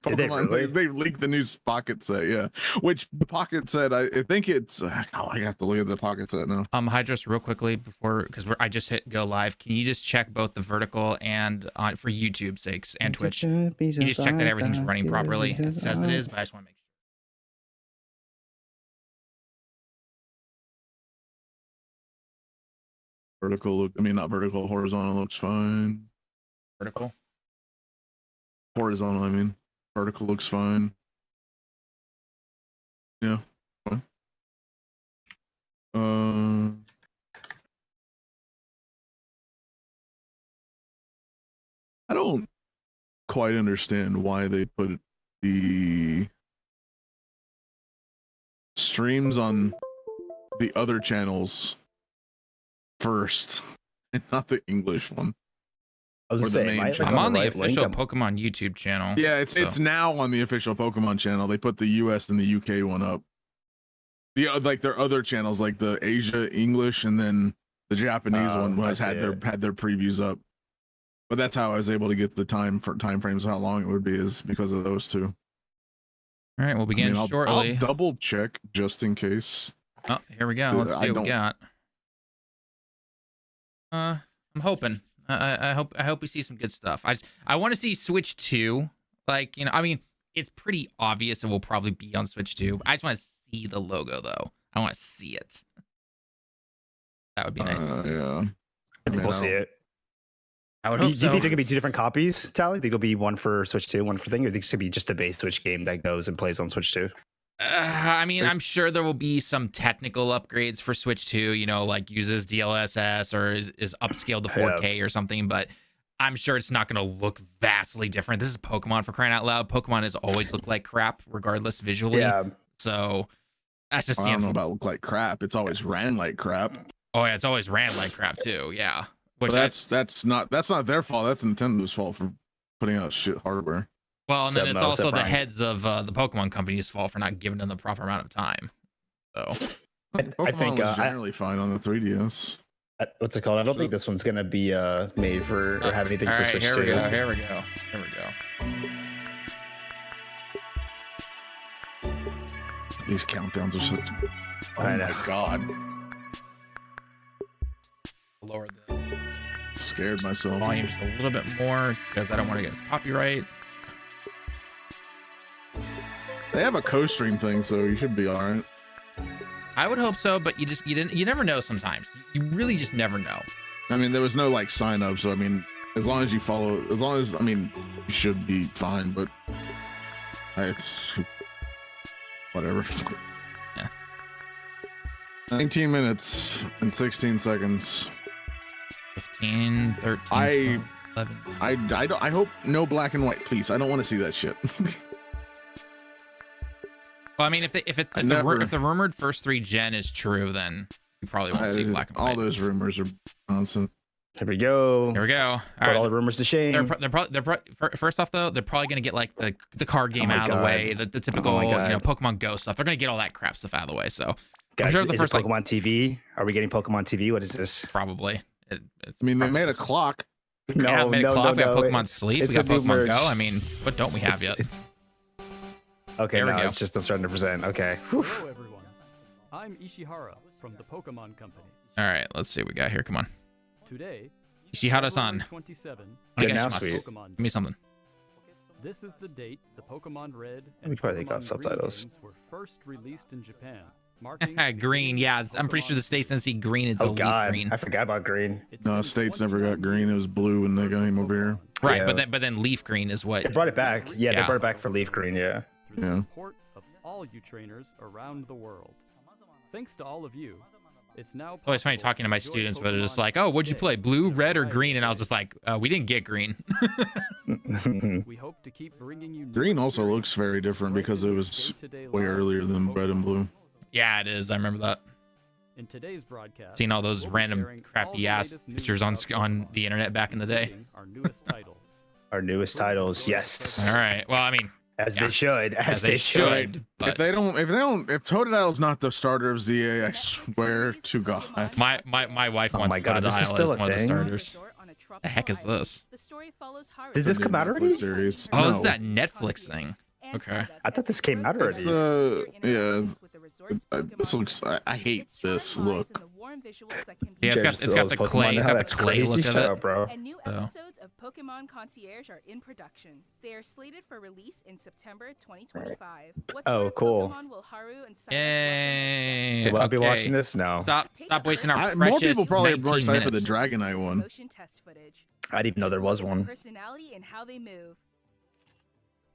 Did they Pokemon. really? They leaked the new pocket set, yeah. Which the pocket set, I think it's. I have to look at the pocket set now. Hydros, real quickly before, because I just hit go live. Can you just check both the vertical and for YouTube's sakes and Twitch? Can you just check that everything's running properly? It says it is, but I just want to make sure. Vertical, I mean not vertical, horizontal looks fine. Vertical. Horizontal, I mean. Vertical looks fine. Yeah. Fine. I don't quite understand why they put the streams on the other channels first and not the English one. I was Or gonna the say, main am I, like, channel. I'm on the right official link? Pokemon YouTube channel. Yeah, it's now on the official Pokemon channel. They put the US and the UK one up. The like their other channels, like the Asia English, and then the Japanese one was had their previews up. But that's how I was able to get the time frames of how long it would be, is because of those two. All right, we'll begin shortly. I'll double check just in case. Oh, here we go. Let's see what we got. I'm hoping. I hope we see some good stuff. I want to see Switch 2. Like, you know, I mean, it's pretty obvious it will probably be on Switch 2. I just want to see the logo though. I want to see it. That would be nice. Yeah. I think we'll see it. I would Do hope you so. think there could be two different copies, Tally? Think there'll be one for Switch 2, one for thing, or think it's gonna be just a base Switch game that goes and plays on Switch 2? I mean, I'm sure there will be some technical upgrades for Switch 2, you know, like uses DLSS or is upscaled to 4K or something, but I'm sure it's not going to look vastly different. This is Pokemon, for crying out loud. Pokemon has always looked like crap, regardless visually. Yeah. So that's just I don't know about look like crap. It's always ran like crap. Oh yeah, it's always ran like crap too. Yeah. Which but that's not their fault. That's Nintendo's fault for putting out shit hardware. Well, and then it's also the heads of the Pokemon company's fault for not giving them the proper amount of time. So I think was generally fine on the 3DS. What's it called? I don't think this one's gonna be made for or have anything for Switch 2. Here we go. These countdowns are so. Oh my god! Lower the scared myself. Volume just a little bit more because I don't want to get his copyright. They have a co-stream thing, so you should be all right. I would hope so, but you never know sometimes. You really just never know. I mean, there was no like sign up, so I mean, as long as you follow, I mean, you should be fine, but it's whatever. Yeah. 19 minutes and 16 seconds. 15, 13, 11. I hope no black and white, please. I don't want to see that shit. Well, I mean, if the rumored first 3 gen is true, then you probably won't see black and white. All those rumors are nonsense. Here we go. All right. All the rumors to shame. First off, though, they're probably gonna get like the card game out of the way, the typical Pokemon Go stuff. They're gonna get all that crap stuff out of the way. So, guys, I'm sure is it Pokemon TV? Are we getting Pokemon TV? What is this? Probably. I mean, they made a clock. We got Pokemon Sleep. We got Pokemon Go. I mean, what don't we have yet? Okay, now it's just I'm starting to present. Okay. Hello, everyone. I'm Ishihara from the Pokemon Company. All right, let's see what we got here. Come on. Today, Ishihara-san. 27. Good now, sweet. Give me something. This is the date the Pokemon Red and Pokemon got subtitles. Green games were first released in Japan. Green, yeah. I'm pretty sure the states didn't see green until leaf green. I forgot about green. No, states never got green. It was blue when they got him over here. Right, but then leaf green is what they brought it back. Yeah, they brought it back for leaf green. Yeah. Through the support of all you trainers around the world. Thanks to all of you, it's now. Oh, it's funny talking to my students, but it's just like, oh, what'd you play, blue, red, or green? And I was just like, we didn't get green. We hope to keep bringing you. Green also looks very different because it was way earlier than red and blue. Yeah, it is. I remember that. In today's broadcast, seeing all those random crappy ass pictures on the internet back in the day. Our newest titles. Our newest titles, yes. All right. Well, I mean, as they should, as they should. If Totodile's not the starter of ZA, I swear to God. My wife wants God, Totodile as one of the starters. The heck is this? The story follows Haru. Did this come out already? Series. Oh, this is No. that Netflix thing. Okay. I thought this came out It's already. this looks. I hate this look. Yeah, it's got the clay. It's got the clay look of it. bro. And new So. episodes of Pokemon Concierge are in production. They are slated for release in September 2025. What Oh, sort of cool. Pokemon will Haru and Silent Yay. Will I be Okay. watching this? No. Stop wasting our More precious people probably are more 19 excited for the minutes. Dragonite one. motion test footage. I didn't even know there was Just look at the one. Personality and how they move.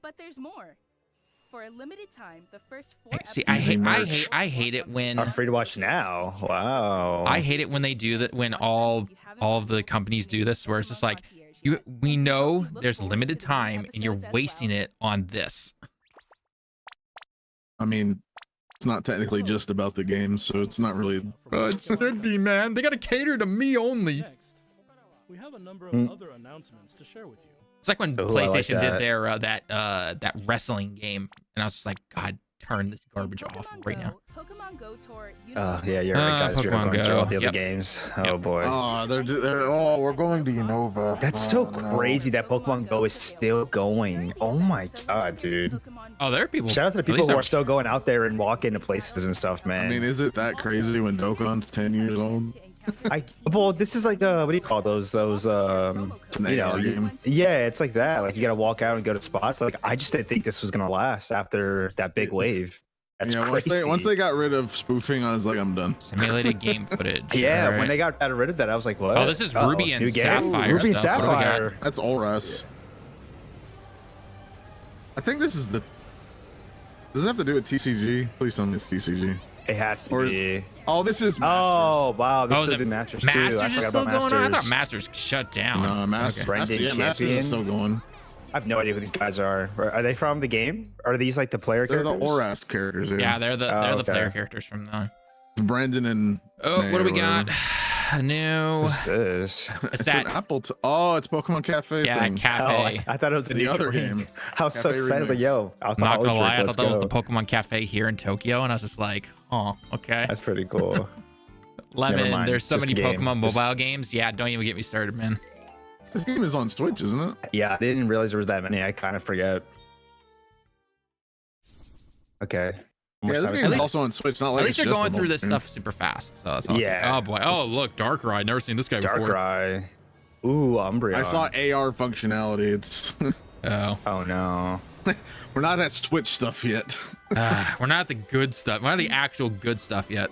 But there's more. For a limited time, the first 4 See, episodes I hate it when I'm free to watch now. Wow. I hate it when they do that, when all of the companies do this, where it's just like, we know there's limited time and you're wasting it on this. I mean, it's not technically just about the game, so it's not really. It should be, man. They gotta cater to me only. Next, we have a number of Hmm. other announcements to share with you. It's like when Oh, I like PlayStation did that. their that wrestling game, and I was just like, God, turn this garbage In off Pokemon right now. Go, Pokemon Go Tour. Oh, yeah, you're right, guys. You're Pokemon going through Go. all the other Yep. games. Oh, Yep. boy. Oh, they're. We're going to Unova. That's so crazy that Pokemon Go is still going. Oh, my God, dude. Oh, there are people. Shout out to the at people least who I'm- are still going out there and walking to places and stuff, man. I mean, is it that crazy when Dokkan's 10 years old? Well, this is like what do you call those An you know, AR game. yeah, it's like that. Like you gotta walk out and go to spots. Like I just didn't think this was gonna last after that big wave. That's Yeah, crazy. once they got rid of spoofing, I was like, I'm done. Simulated game footage. yeah, Alright. when they got rid of that, I was like, what? Oh, this is Ruby and new game? Sapphire Ruby and stuff. What do we got? Sapphire. That's Olras. I think this is the. Does it have to do with TCG? Please tell me it's TCG. It has to Or is- be. Oh, this is. Oh wow, this Oh, is is it the Masters too. Masters I is forgot still about going on. I thought Masters. Masters shut down. No, Master. Okay. Brendan Yeah, Masters Champion. is still going. I have no idea who these guys are. Are they from the game? Are these like the player They're characters? the Orast characters. Yeah, they're the Oh, player okay. characters from the. It's Brendan and. Oh, May what do we or got? whatever. New. What's this? It's It's that. an Apple. Oh, it's Pokemon Cafe Yeah, thing. Oh, cafe. I thought it was a The new other drink. game. I was so Cafe excited. I was like, Remix. yo, I'm not alcoholic gonna lie, I drink, thought that was let's the go. Pokemon Cafe here in Tokyo, and I was just like, oh, okay. That's pretty cool. Lemon, mind, there's so just many the game. Pokemon Just- mobile games. Yeah, don't even get me started, man. This game is on Switch, isn't it? Yeah, I didn't realize there was that many. I kind of forget. Okay. How much Yeah, this time is game it? is also on Switch. Not like At least it's you're just going a through this mobile stuff super fast. So it's all Yeah. Oh boy. Oh look, Darkrai. Never seen this guy before. Darkrai. Ooh, Umbreon. game. I saw AR functionality. It's Oh, Oh no. we're not at Switch stuff yet. we're not at the good stuff. We're not at the actual good stuff yet.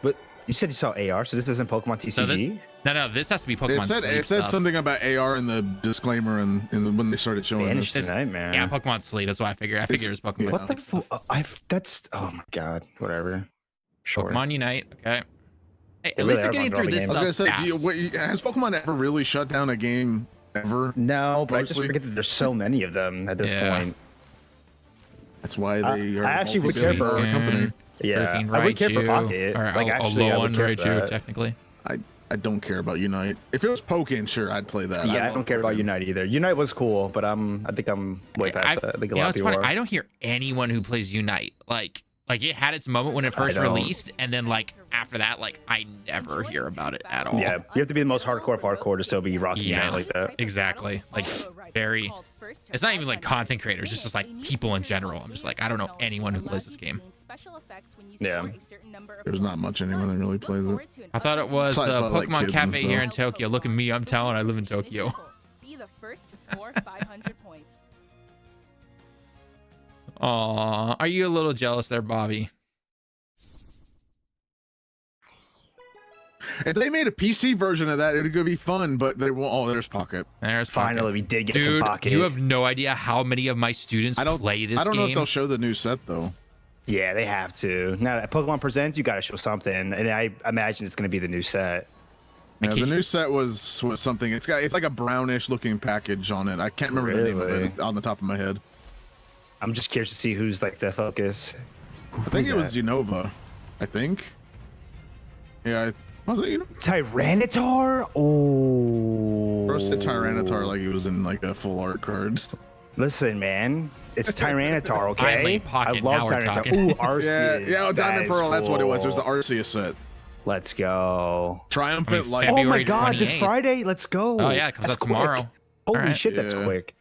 But you said you saw AR, so this isn't Pokemon TCG? So this, no, this has to be Pokemon It said Sleep it said stuff. something about AR in the disclaimer and when they started showing Banished this. It's- Nightmare. Yeah, Pokemon Sleep. That's what I figured. I figured it was Pokemon What the? Sleep. That's. Oh my god. Whatever. Sure. Pokemon Unite. Okay. Hey, at They least really they're are getting going through through this all I the was stuff gonna say, fast. has Pokemon ever really shut down a game ever? No, but I just Mostly. forget that there's so many of them at this Yeah. point. That's why they are. I actually would care for- multi-billion-dollar company. Yeah, Griffin I would care for Raichu, Pocket. Or Like actually, I would Alolan care for Raichu, that. technically. I don't care about Unite. If it was Pokken, sure, I'd play that. Yeah, I love don't care about Pokken. Unite either. Unite was cool, but I think I'm way past that. I think a You know, lot of it's people funny. are. I don't hear anyone who plays Unite. Like it had its moment when it I first don't. released, and then like after that, like I never hear about it at all. Yeah, you have to be the most hardcore of hardcore to still be rocking Yeah. Unite like that. Exactly. Like very. It's not even like content creators. It's just like people in general. I'm just like I don't know anyone who plays this game. Yeah. There's not much anyone that really plays it. I thought it was Besides the about, like, Pokemon kids and Cafe here in stuff. Tokyo. Look at me, I'm Tallen. I live in Tokyo. Be the first to score 500 points. Aw, are you a little jealous there, Bobby? If they made a PC version of that, it would be fun. But they won't. Oh, there's Pocket. There's Pocket. Finally, we did get some Dude, Pocket. you have no idea how many of my students I don't play this I don't know if game. they'll show the new set though. Yeah, they have to. Now that Pokemon Presents, you got to show something, and I imagine it's going to be the new set. Yeah, kid the you- new set was something. It's like a brownish looking package on it. I can't remember the name of Really? it on the top of my head. I'm just curious to see who's like the focus. I think it was Unova. I think. Yeah, was it Unova? Tyranitar. Oh, Roasted Tyranitar like he was in like a full art card. Listen, man, it's Tyranitar. Okay, Finally, Pocket, I love now we're Tyranitar. talking. Ooh, Arceus. Yeah, that Diamond is Pearl. That's what it was. It was the cool. Arceus set. Let's go. Triumphant Light. Oh my February God, this 28th. Friday. Let's go. Oh yeah, it comes That's out tomorrow. quick. Holy Alright. shit, that's Yeah. quick.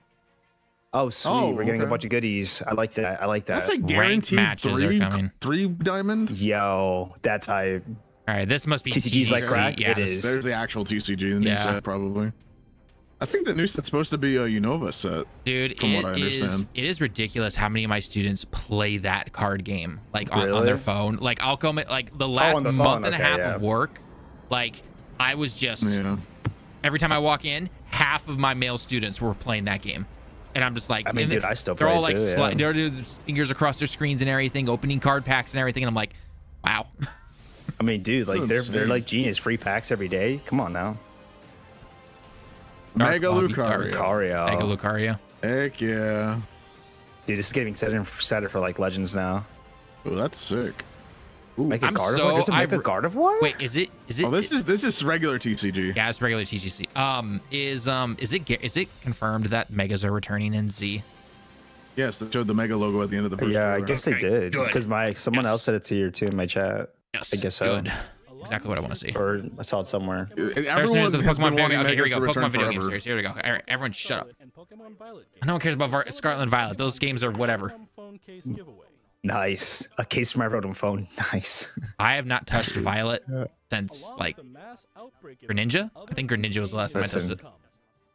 Oh, sweet. Oh, We're getting a okay. bunch of goodies. I like that. I like that. That's a guaranteed matches are coming. three diamond. Yo, that's hype. All right, this must be TCG's like TCG. crack? Yeah, It this- is. There's the actual TCG, the new Yeah. set probably. I think the new set's supposed to be a Unova set. Dude, From what I it is understand. it is ridiculous how many of my students play that card game like on their Really? phone. Like I'll come like the last on the month phone, and a okay, half yeah. of work, like I was just Yeah. every time I walk in, half of my male students were playing that game. And I'm just like, I mean, and dude, I still they're play all it like, too, yeah. they're doing their fingers across their screens and everything, opening card packs and everything. And I'm like, wow. I mean, dude, like they're Insane. like genius. Free packs every day. Come on now. Mega Lobby, Lucario. Lucario. Mega Lucario. Heck yeah. Dude, this is getting set for like Legends now. Oh, that's sick. Ooh, make a I'm Gardevoir? so- There's a Mega I've- Gardevoir? Wait, is it? Oh, this is regular TCG. Yeah, it's regular TGC. Is it confirmed that Megas are returning in Z? Yes, they showed the Mega logo at the end of the first Yeah, I trailer. guess they Okay, did. good. Because someone else said it to you too in my chat. Yes. I guess so. Good. Exactly what I want to see. Or I saw it somewhere. There's news Everyone of the has been Pokemon family. wanting Okay, here we Megas go. to Pokemon return video game forever. series. Here we go. All right, everyone shut up. And Pokemon Violet No one cares about Scarlet and Violet. Those games are whatever. Pokemon phone case giveaway. Nice. A case for my Rotom phone. Nice. I have not touched Violet since Along like with the mass outbreak of Greninja. I other think Greninja was the last time I touched Listen. it.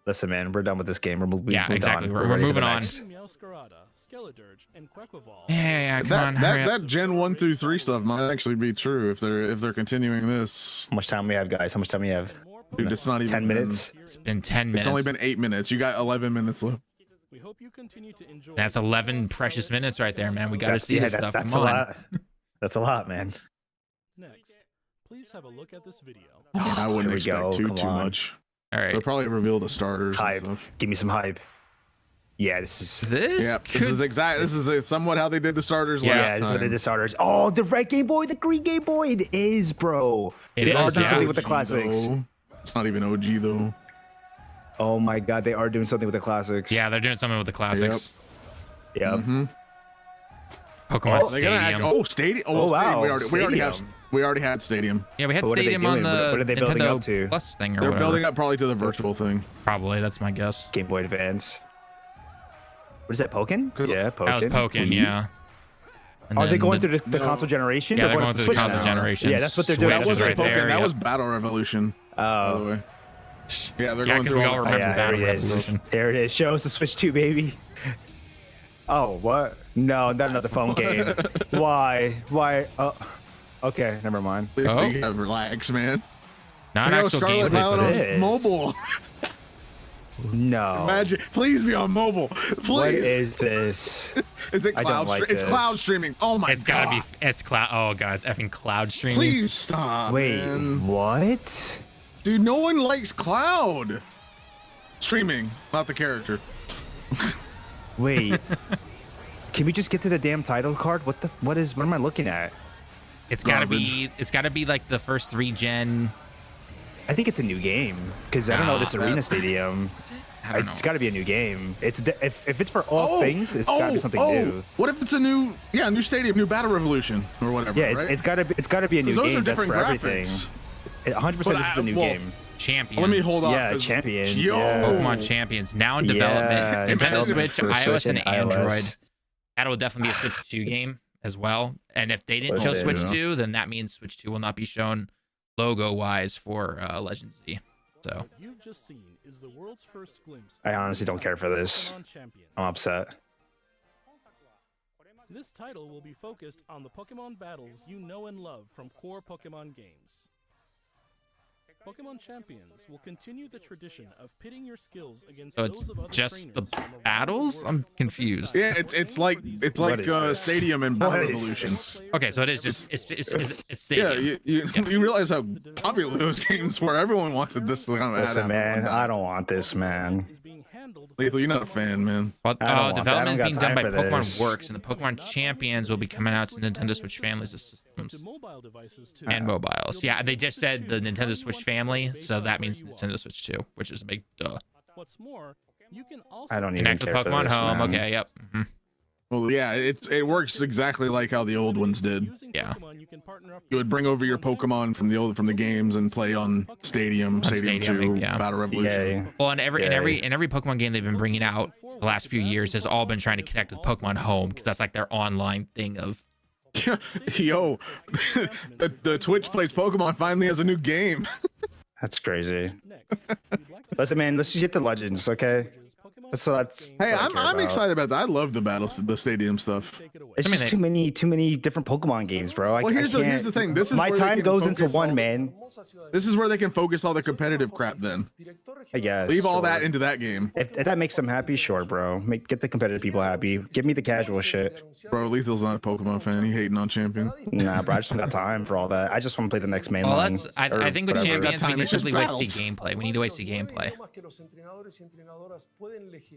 Listen, man, we're done with this game. We're moving Yeah, exactly. on. We're ready for moving the on. next. Meowscarada, Skeledirge, and Quaquaval. Yeah, come on. hurry up. That Gen 1 through 3 stuff might actually be true if they're continuing this. How much time we have, guys? How much time we have? And more Dude, it's not even 10 minutes? It's been 10 minutes. It's only been 8 minutes. You got 11 minutes left. We hope you continue to enjoy. That's 11 precious minutes right there, man. We got to see this stuff. That's Come a on. lot. That's a lot, man. Next, please have a look at this video. I wouldn't Here we expect go. too Come on. much. All right. They'll probably reveal the starters Hype. and stuff. Give me some hype. Yeah, this is. This Yeah, could this is somewhat how they did the starters Yeah, last Yeah, this is what time. it is. Starters. Oh, the red Game Boy, the green Game Boy. It is, bro. It They is, are doing yeah. something with the OG classics. though. It's not even OG though. Oh my God, they are doing something with the classics. Yeah, they're doing something with the classics. Yep. Mm-hmm. Pokemon Oh, They're gonna act, Stadium. Stadium. Oh, wow, We already have. Stadium. We already had Stadium. Yeah, we had But what are they Stadium on doing? the What are they building Nintendo up to? Plus thing or They're whatever. building up probably to the virtual thing. Probably, that's my guess. Game Boy Advance. What is that, Pokken? 'Cause- Yeah, Pokken. That was Pokken, yeah. And Are they then going the- through the No. console generation? Yeah, they're Or going the through the Switch console now? generation. Yeah, that's what they're doing. Switch That is wasn't right Pokken. there, That yep. was Battle Revolution. By the Oh, way. Yeah, they're Yeah, going because through we all all the remember yeah, Battle there it is. Revolution. There it is. Show us the Switch 2, baby. Oh, what? No, not another phone game. Why? Why? Oh, okay, never mind. Oh. Yeah, relax, man. Not I know actual Scarlet gameplay. Violet for on this. is. mobile. No. Imagine, please be on mobile. Please. What is this? Is it I don't cloud? like It's this. cloud streaming. Oh my It's god. gotta be. It's cloud. Oh god, it's effing cloud streaming. Please stop. Wait, man. what? Dude, no one likes cloud streaming, not the character. Wait. Can we just get to the damn title card? What am I looking at? It's gotta be. It's gotta be like the first 3-gen. I think it's a new game because I don't know this Nah, Arena Stadium. I don't know. It's got to be a new game. If it's for all things, it's got to be something new. What if it's a new stadium, new Battle Revolution or whatever? Yeah, right? it's got to be a new 'Cause those game are that's different for everything. graphics. 100% But this is a new well, game. Champions. Let me hold on. Yeah, 'cause- Champions, Yo, yeah. Pokemon Champions now in Yeah, development. Nintendo development Switch, for iOS, Switch and and Android. iOS. That'll definitely be a Switch 2 game as well. And if they didn't show Listen, Switch yeah. 2, then that means Switch 2 will not be shown logo-wise for Legends Z. So What you've just seen is the world's first glimpse. I honestly don't care for this. Pokemon Champions. I'm upset. This title will be focused on the Pokemon battles you know and love from core Pokemon games. Pokemon Champions will continue the tradition of pitting your skills against So those it's of other just the trainers from around battles? world. I'm confused. Yeah, it's like What is this? Stadium and Battle What is Revolution. this? Okay, so it is just it's Yeah, Stadium. you realize how popular those games were. Everyone wanted this to kind of Listen, man, I don't want this, man. Is being handled Lethal, you're not a fan, man. Well, I don't want that. I development is don't being got done by time for Pokemon this. Works, and the Pokemon Champions will be coming out to Nintendo Switch families of systems to mobile devices too. and mobiles. Yeah, they just said the Nintendo Switch family, so that means Nintendo Switch 2, which is a big duh. What's more, you can also I don't even Connect with care for Pokemon this, Home. man. Okay, yep. Well, yeah, it works exactly like how the old ones did. Using Yeah. Pokemon, you can partner up You would bring over your Pokemon from the games and play on Stadium, Stadium 2, yeah. Battle Revolution. Yeah. Well, and every Pokemon game they've been bringing out the last few years has all been trying to connect with Pokemon Home because that's like their online thing of. Yo, the Twitch plays Pokemon finally has a new game. That's crazy. Next, we'd like to Listen, man, let's just get the legends, okay? That's Hey, what I I'm care about. excited about that. I love the Stadium stuff. take it away. It's I mean, just too many different Pokemon games, bro. Well, here's the thing. This is my where they time can goes into focus one, all- man. This is where they can focus all the competitive crap. Then I guess. leave all that sure. into that game, If that makes them happy, sure, bro. Get the competitive people happy. Give me the casual shit. bro. Lethal's not a Pokemon fan. He hating on Champion. Nah, bro. I just don't got time for all that. I just want to play the next main Well, line. that's I or think with whatever. champions we Time, need it's to just simply wait to battles. see gameplay. We need to wait to see gameplay.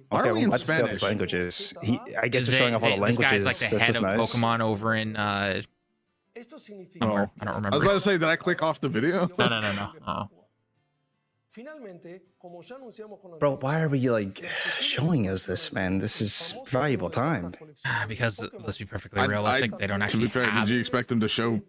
Why are Okay, we well, in let's see all these Spanish? languages. I guess Is they're showing off all the this languages. guy's like the This head is of nice. Pokemon over in somewhere. I don't I was remember. about to say, did I click off the video? No. Oh. Bro, why are we like showing us this, man? This is valuable time. Because let's be perfectly I- realistic, they don't To actually be fair, have. did you expect them to show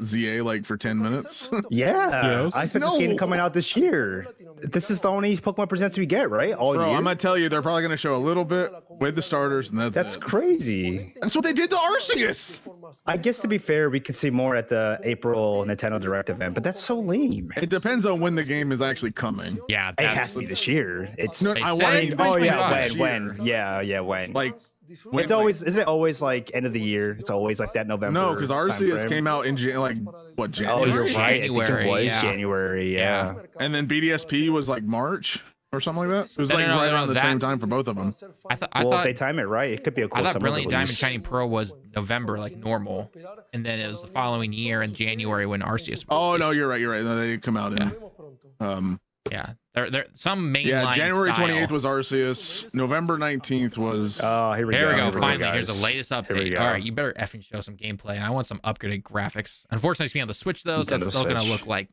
ZA like for 10 minutes? Yeah, Yes. I expect this game No. coming out this year. This is the only Pokemon Presents we get, right? All Bro, year. I'm gonna tell you, they're probably gonna show a little bit with the starters, and That's it. crazy. That's what they did to Arceus. I guess to be fair, we could see more at the April Nintendo Direct event, but that's so lame. It depends on when the game is actually coming. Yeah, It has that's to be this year. It's No, They I said want. it oh yeah, 2025. when? Yeah, when? Like, It's always is it always like end of the year? It's always like that November. no, because Arceus timeframe. came out in what Oh, January, you're right. I think it January, was yeah. January. Yeah. and then BDSP was like March or something like that. It was No, like no, right no, around the that- same time for both of them. I Well, if thought they time it right, it could be a cool I thought summer Brilliant Diamond release. Shining Pearl was November like normal, and then it was the following year in January when Arceus. Was Oh no, released. you're right. You're right. No, they did come out in. Yeah, there some mainline. Yeah, January style. 28th was Arceus. November 19th was. Oh, here we There go. we go. here we Finally, here's guys. the latest Here we update. go. All right, you better effing show some gameplay. And I want some upgraded graphics. Unfortunately, it's me on the Switch though, so Nintendo it's still gonna Switch. look like.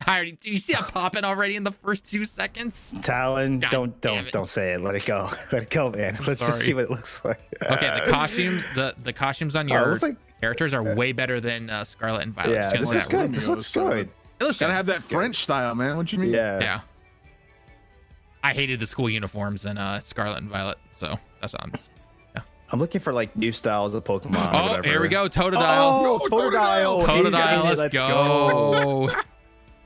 I already, did you see that popping already in the first 2 seconds? Talon, God damn it. don't say it. Let it go. Let it go, man. Let's just Sorry. see what it looks like. Okay, the costumes, the costumes on Oh, it your looks like characters are way better than Scarlet and Violet. yeah. Just gonna This say is that. good. This looks good. It looks Gotta good. have that French style, man. What you mean? Yeah. Yeah. I hated the school uniforms in Scarlet and Violet, so that's on. I'm looking for like new styles of Pokemon. or Oh, whatever. here we go, Totodile. Oh, No, Totodile. Totodile, Easy, let's go.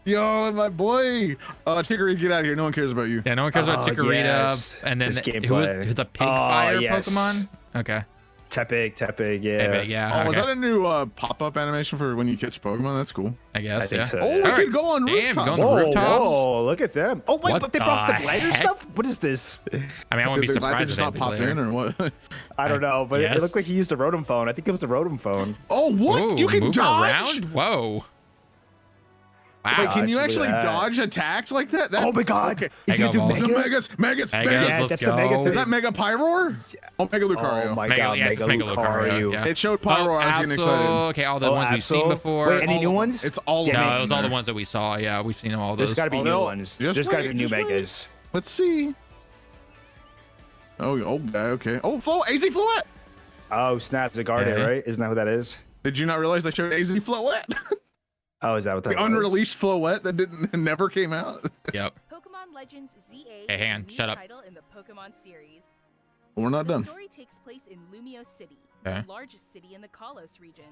Yo, my boy. Chicory, get out of here. No one cares about you. Yeah, no one cares about Oh, Chikorita. yes. And then This who was gameplay. the pig Oh, fire yes. Pokemon? Okay. Tepig, yeah. Maybe, yeah. Oh, was okay. that a new pop-up animation for when you catch Pokemon? That's cool. I guess. I think yeah. so. Oh, yeah. we All right. can go on Damn, rooftops. go on the Whoa, rooftops? whoa, look at them. Oh, wait, What but they brought the the glider heck? stuff? What is this? I mean, I wouldn't be Did the surprised glider if just they not had pop the in or what? I don't know, but Yes. it looked like he used a Rotom phone. I think it was a Rotom phone. Oh, what? Ooh, you can moving dodge? around? Whoa. Wow. Wait, can you Gosh, look actually at that. dodge attacks like that? Oh my god. Okay. Is Mega he gonna do Evolve. Mega? Megas. Megas, Yeah, let's that's go. the Mega Is thing. that Mega Pyroar? Oh, Mega Lucario. Oh my Mega- god, yes, Mega it's Mega Lucario, Lucario. yeah. It showed Pyroar. I was getting excited. Okay, all the ones we've seen Absol. before. Wait, any All new of- ones? It's all Damn of it. No, them it was all the there. ones that we saw. Yeah, we've seen them all those. There's gotta be Oh, new no. ones. Just There's gotta be wait, new just wait. Megas. Let's see. Oh, okay. Oh, AZ Floette. Oh, snap, Zygarde, Okay. right? Isn't that what that is? Did you not realize they showed AZ Floette? Oh, is that what that The was? unreleased Floette that never came out. Yep. Pokemon Legends ZA Hey, hang is on, a new shut up. title in the Pokemon series. Well, we're not The done. story takes place in Lumio City, Okay. the largest city in the Kalos region.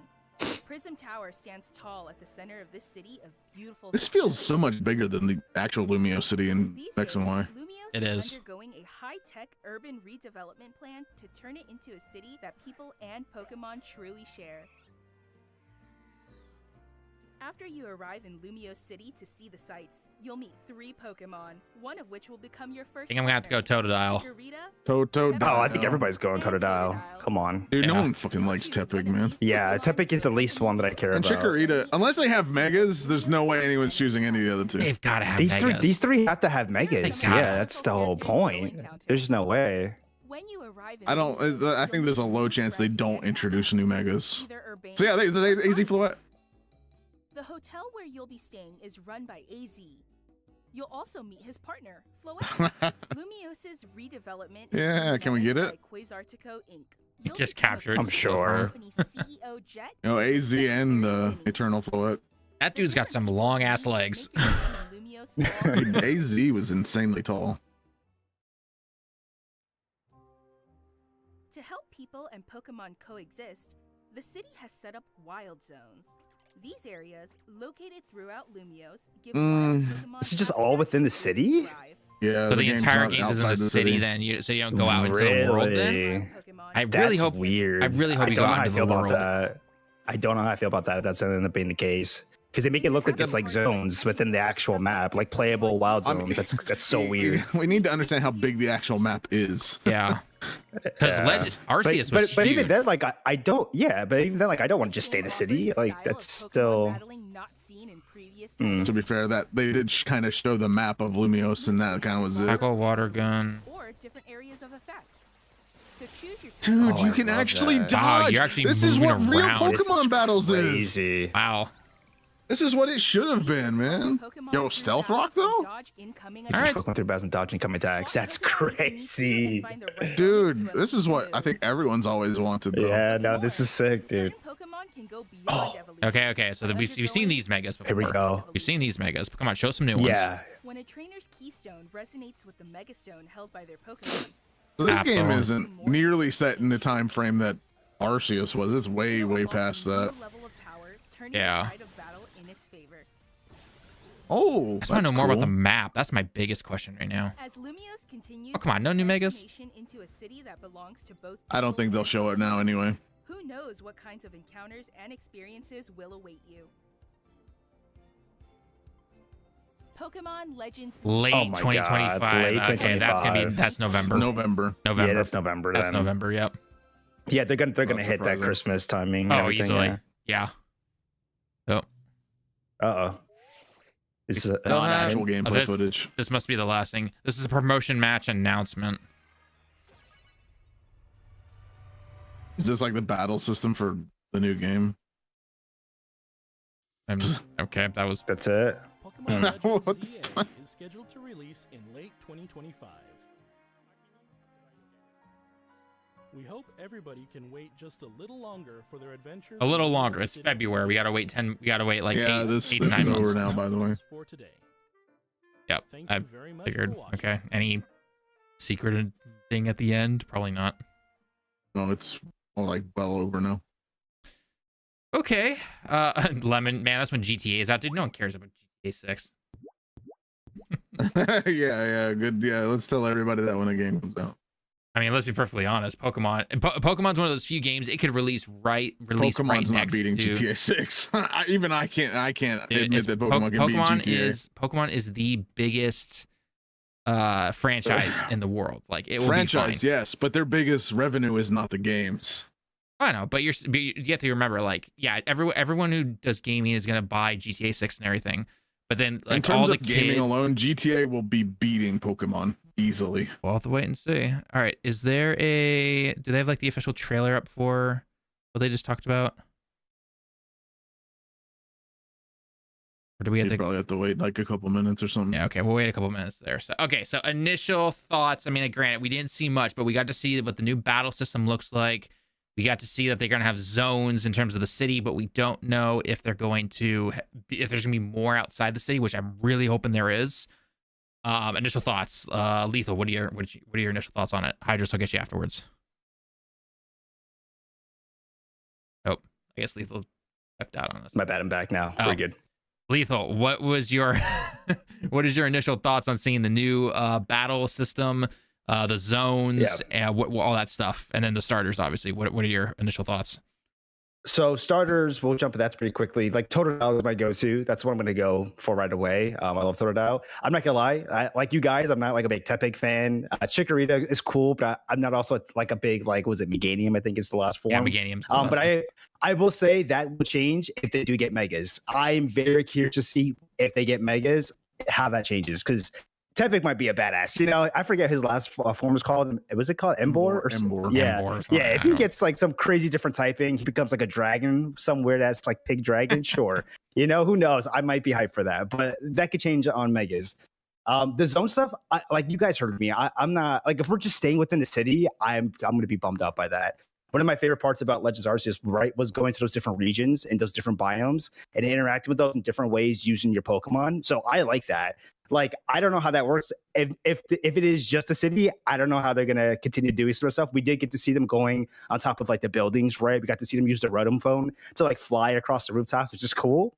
Prism Tower stands tall at the center of this city of beautiful. This feels so much bigger than the actual Lumio City in These X and days, Y. Lumios It is is. undergoing a high-tech urban redevelopment plan to turn it into a city that people and Pokemon truly share. After you arrive in Lumio City to see the sights, you'll meet 3 Pokemon, one of which will become your first. I think I'm gonna have to go partner. Totodile. Chikorita, Toto. Oh, I think Dino. everybody's going Totodile. Come on. Dude, no Yeah. one fucking likes Tepig, man. Yeah, Tepig is the least one that I care And about. Chikorita, unless they have Megas, there's no way anyone's choosing any of the other two. They've got to have These Megas. three have to have Megas. They gotta. Yeah, that's the whole point. There's no way. when you arrive in I don't. Lumio, I think there's a low chance they don't introduce new Megas. either Urbane So yeah, there's AZ Floette. The hotel where you'll be staying is run by AZ. You'll also meet his partner, Floette. Lumios's redevelopment. Yeah, can we get it? Quasartico Inc. It just captured. I'm sure. CEO Jet. No, AZ and the Eternal Floette. That dude's got some long ass legs. AZ was insanely tall. To help people and Pokemon coexist, the city has set up wild zones. These areas, located throughout Lumios, give wild Pokemon This is just all within the city? thrive. Yeah. So the entire game's game is in outside the city, then so you don't go out into Really? the world. Then I really That's hope. weird. I really hope you go don't know out how I into feel the about world. that. I don't know how I feel about that if that's going to end up being the case. Because they make it look like it's like zones within the actual map, like playable wild I zones. mean, That's so weird. We need to understand how big the actual map is. Yeah. Because Arceus was but even huge. then, like I don't. Yeah, but even then, like I don't want to just stay in the city. Like that's still. To be fair, that they did kind of show the map of Lumios, and that kind of was it. Tackle water gun. Or different areas of effect. So choose your Dude, Oh, you I can love actually that. dodge. Wow, you're actually this is moving what real around. This is Pokemon battles is. Crazy. Wow. This is what it should have been, man. Yo, Stealth Rock though? All right. Pokemon through battles and dodging incoming attacks. That's crazy. Dude, this is what I think everyone's always wanted though. Yeah, no, this is sick, dude. Okay. So we've seen these megas before. Here we go. We've seen these megas. Come on, show some new ones. Yeah. When a trainer's keystone resonates with the megastone held by their Pokemon. So this game Absolutely. isn't nearly set in the time frame that Arceus was. It's way past that. Yeah. Oh, I just want to know more about the map. That's my biggest question right now. As Lumios continues Oh, come on, no new megas? into a city that belongs to both I don't people think they'll and show it now anyway. Who knows what kinds of encounters and experiences will await you? Pokemon Legends. Late Oh my God, 2025. late Okay, that's November. November. November. Yeah, that's November. That's then. November. Yep. Yeah, they're gonna Not hit that surprising. Christmas timing. and Oh, everything, easily. Yeah. Oh, Uh-oh. This is No, Not no, actual Oh, gameplay this- footage. this must be the last thing. This is a promotion match announcement. Is this like the battle system for the new game? Okay, that was. that's it. Pokemon Legends What the ZA is scheduled to release in late 2025. We hope everybody can wait just a little longer for their adventures. A little in the longer. It's city February. We gotta wait 10. We gotta wait like Yeah, eight, this 8 is 9 over months. now, by the way. For today. Yep. Thank I you very much figured. for watching. Okay. Any secret thing at the end? Probably not. No, it's like well over now. Okay. Lemon, man, that's when GTA is out, dude. No one cares about GTA 6. yeah, good. Yeah, let's tell everybody that when the game comes out. I mean, let's be perfectly honest. Pokemon's one of those few games it could release right Pokemon's right not next beating to GTA 6. Even I can't Dude, admit that Pokemon can beat GTA. Pokemon is the biggest franchise in the world. Like it will be Franchise, fine. yes, but their biggest revenue is not the games. I know, but you have to remember, like, yeah, everyone who does gaming is gonna buy GTA 6 and everything. But then, In like, terms all the of gaming kids, alone, GTA will be beating Pokemon easily. we'll have to wait and see. All right, do they have like the official trailer up for what they just talked about? Or do we have You to? probably have to wait like a couple minutes or something. Yeah, okay, we'll wait a couple minutes there. So, okay, so initial thoughts. I mean, granted, we didn't see much, but we got to see what the new battle system looks like. We got to see that they're going to have zones in terms of the city, but we don't know if they're going to, if there's going to be more outside the city, which I'm really hoping there is. Initial thoughts. Lethal, what are your initial thoughts on it? Hydros, I'll get you afterwards. Oh, I guess Lethal checked out on this. My bad, I'm back now. Oh. We're good. Lethal, what was your what is your initial thoughts on seeing the new battle system, the zones, and what all that stuff, and then the starters? Obviously, what are your initial thoughts? So starters, we'll jump to that pretty quickly. Like Totodile is my go-to. That's what I'm going to go for right away. I love Totodile. I'm not gonna lie, like you guys, I'm not like a big Tepig fan. Chikorita is cool, but I'm not also like a big was it Meganium? I think is the last form. Yeah, Meganium's the But last I will say that will change if they do get megas. I'm very curious to see if they get megas, how that changes, because Tepig might be a badass. You know, I forget his last form was called. Was it called Embor or something? Embor. Yeah, Embor or something, yeah. If I he don't know. gets like some crazy different typing, he becomes like a dragon, some weird ass like pig dragon. Sure, you know, who knows? I might be hyped for that, but that could change on megas. The zone stuff, like you guys heard me. I'm not like if we're just staying within the city, I'm going to be bummed out by that. One of my favorite parts about Legends Arceus was going to those different regions and those different biomes and interacting with those in different ways using your Pokemon. So I like that. Like I don't know how that works. If it is just a city, I don't know how they're gonna continue doing sort of stuff. We did get to see them going on top of like the buildings, right? We got to see them use the Rotom phone to like fly across the rooftops, which is cool.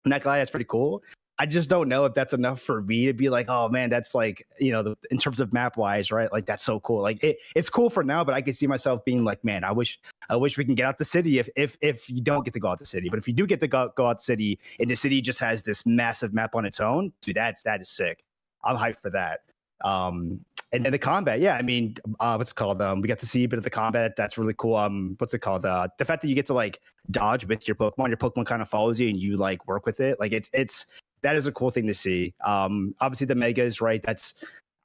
I'm not gonna lie, that's pretty cool. I just don't know if that's enough for me to be like, oh man, that's like, in terms of map wise, right? Like that's so cool. Like it's cool for now, but I could see myself being like, man, I wish we can get out the city if you don't get to go out the city. But if you do get to go out the city and the city just has this massive map on its own, dude, that is sick. I'm hyped for that. And then the combat, yeah, I mean, what's it called? We got to see a bit of the combat. That's really cool. What's it called? The fact that you get to like dodge with your Pokemon kind of follows you and you like work with it. Like it's that is a cool thing to see. Obviously the Megas, right?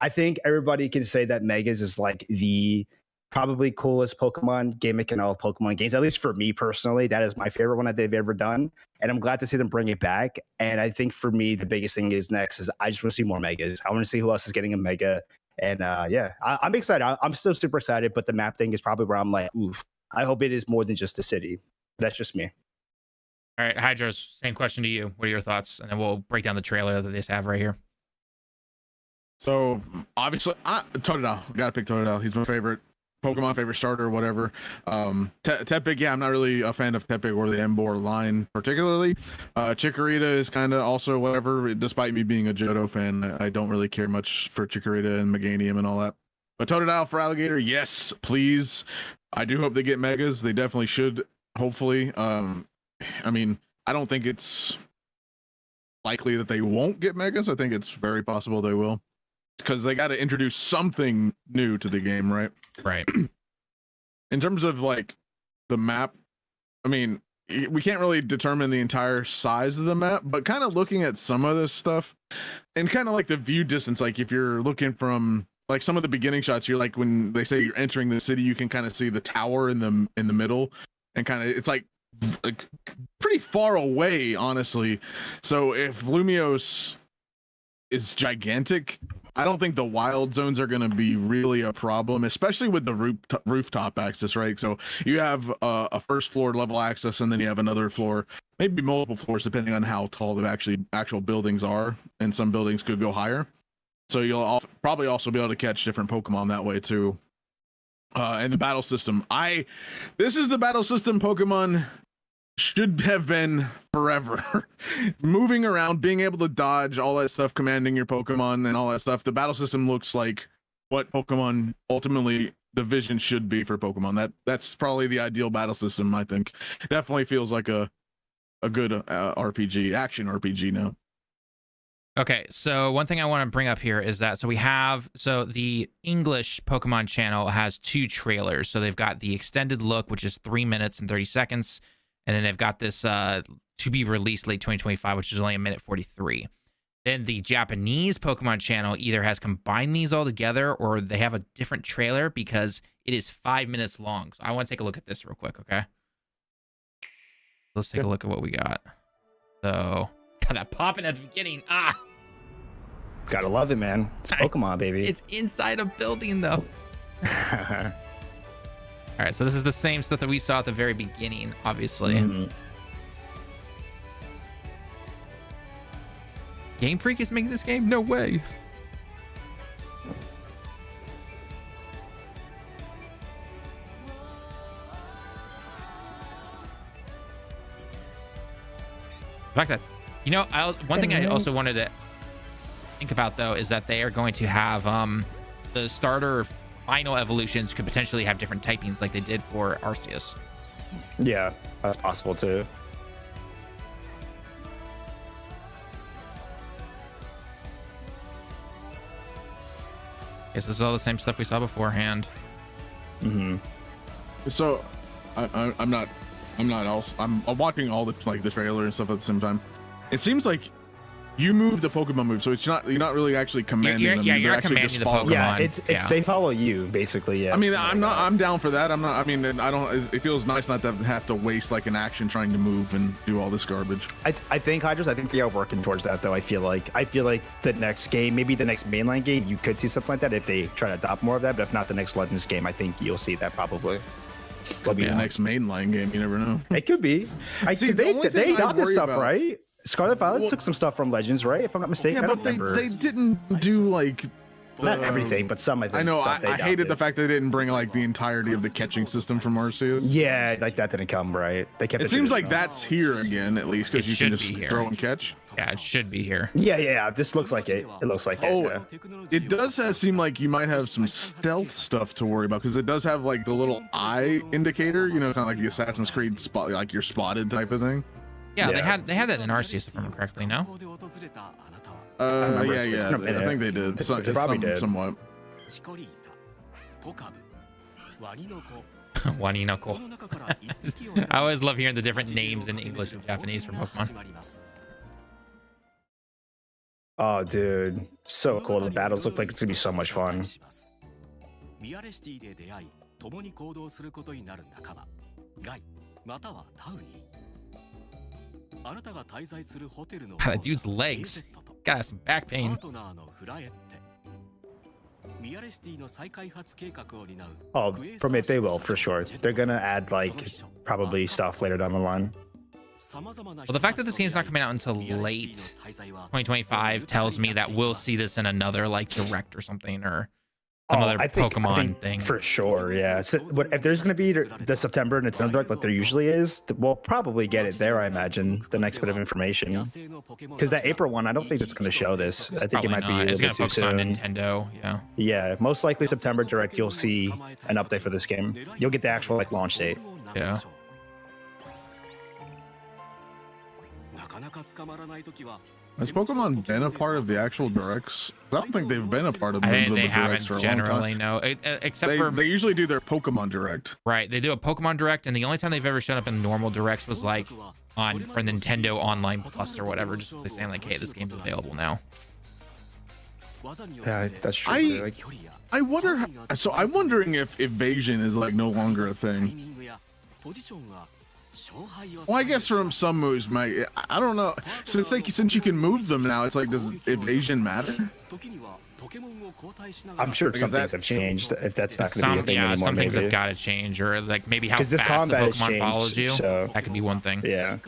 I think everybody can say that Megas is like the probably coolest Pokemon gimmick in all of Pokemon games. At least for me personally, that is my favorite one that they've ever done. And I'm glad to see them bring it back. And I think for me, the biggest thing is next is I just want to see more Megas. I want to see who else is getting a Mega. And yeah, I'm excited. I'm still super excited, but the map thing is probably where I'm like, oof, I hope it is more than just a city. That's just me. All right, Hydros, same question to you. What are your thoughts? And then we'll break down the trailer that they just have right here. So obviously, Totodile. Gotta pick Totodile. He's my favorite Pokemon, favorite starter, whatever. Tepig, yeah, I'm not really a fan of Tepig or the Emboar line particularly. Chikorita is kind of also whatever. Despite me being a Johto fan, I don't really care much for Chikorita and Meganium and all that. But Totodile for Alligator, yes, please. I do hope they get Megas. They definitely should. Hopefully. I mean, I don't think it's likely that they won't get Megas. I think it's very possible they will, because they got to introduce something new to the game, right? Right. In terms of like the map, I mean, we can't really determine the entire size of the map, but kind of looking at some of this stuff and kind of like the view distance, like if you're looking from like some of the beginning shots, you're like when they say you're entering the city, you can kind of see the tower in the middle, and kind of it's like pretty far away, honestly. So if Lumiose is gigantic, I don't think the wild zones are going to be really a problem, especially with the rooftop access, right? So you have a first floor level access, and then you have another floor, maybe multiple floors, depending on how tall the actual buildings are, and some buildings could go higher. So you'll probably also be able to catch different Pokemon that way too. And the battle system, this is the battle system Pokemon should have been forever. Moving around, being able to dodge, all that stuff, commanding your Pokemon and all that stuff. The battle system looks like what Pokemon ultimately the vision should be for Pokemon. That's probably the ideal battle system, I think. Definitely feels like a good RPG, action RPG now. Okay, so one thing I want to bring up here is that the English Pokemon channel has 2 trailers. So they've got the extended look, which is 3 minutes and 30 seconds. And then they've got this to be released late 2025, which is only 1:43. Then the Japanese Pokemon channel either has combined these all together or they have a different trailer because it is 5 minutes long. So I want to take a look at this real quick, okay? Let's take a look at what we got. So, got that popping at the beginning. Gotta love it, man. It's Pokemon, baby. It's inside a building, though. All right, so this is the same stuff that we saw at the very beginning, obviously. Mm-hmm. Game Freak is making this game? No way. The fact that, one thing I also wanted to think about, though, is that they are going to have the starter final evolutions could potentially have different typings like they did for Arceus. Yeah, that's possible too. Yes, this is all the same stuff we saw beforehand. Mm-hmm. So I'm watching all the trailer and stuff at the same time. It seems like you move the Pokemon move, so it's not you're not really actually commanding them. You're actually commanding the just Pokemon. Yeah, it's they follow you basically. Yeah. I mean, I'm down for that. I don't. It feels nice not to have to waste like an action trying to move and do all this garbage. I think Hydros. I think they are working towards that though. I feel like the next game, maybe the next mainline game, you could see something like that if they try to adopt more of that. But if not the next Legends game, I think you'll see that probably. Could be the next mainline game. You never know. It could be. Because they adopted stuff, right? Scarlet Violet took some stuff from Legends, right? If I'm not mistaken. Yeah, but they didn't do like not everything, but some. I know. I hated the fact they didn't bring like the entirety of the catching system from Arceus. Yeah, like that didn't come right. They kept. It seems like that's here again, at least, because you can just throw and catch. Yeah, it should be here. Yeah. This looks like it. It looks like it. Yeah. It does seem like you might have some stealth stuff to worry about, because it does have like the little eye indicator, you know, kind of like the Assassin's Creed spot, like you're spotted type of thing. Yeah, they had that in Arceus, if I remember correctly. No. Yeah. I think they did. They probably did. Somewhat. Waninoko. I always love hearing the different names in English and Japanese for Pokemon. Oh, dude, so cool. The battles look like it's gonna be so much fun. That dude's legs got some back pain. Oh, from it they will for sure. They're gonna add like probably stuff later down the line. Well, the fact that this game's not coming out until late 2025 tells me that we'll see this in another like direct or something, or some other Pokemon thing. For sure, yeah. So, if there's going to be the September Nintendo Direct like there usually is, we'll probably get it there, I imagine, the next bit of information. Because that April one, I don't think it's going to show this. I think it might be a it's little going bit to too focus on soon. Nintendo, yeah. Yeah, most likely September Direct, you'll see an update for this game. You'll get the actual like launch date. Yeah. Has Pokemon been a part of the actual directs? I don't think they've been a part of the They directs haven't for a long generally, time. no. Except for They usually do their Pokemon Direct. right, they do a Pokemon Direct, and the only time they've ever shown up in normal directs was like for Nintendo Online Plus or whatever, just saying like, hey, this game's available now. Yeah, that's true. I wonder. So I'm wondering if evasion is like no longer a thing. Well, I guess from some moves, I don't know. Since you can move them now, it's like, does evasion matter? I'm sure some things have changed. If that's not going to be a thing anymore, some things maybe. have got to change, or like maybe how fast this the combat has Pokemon changed, follows you. so- That could be one thing. Yeah.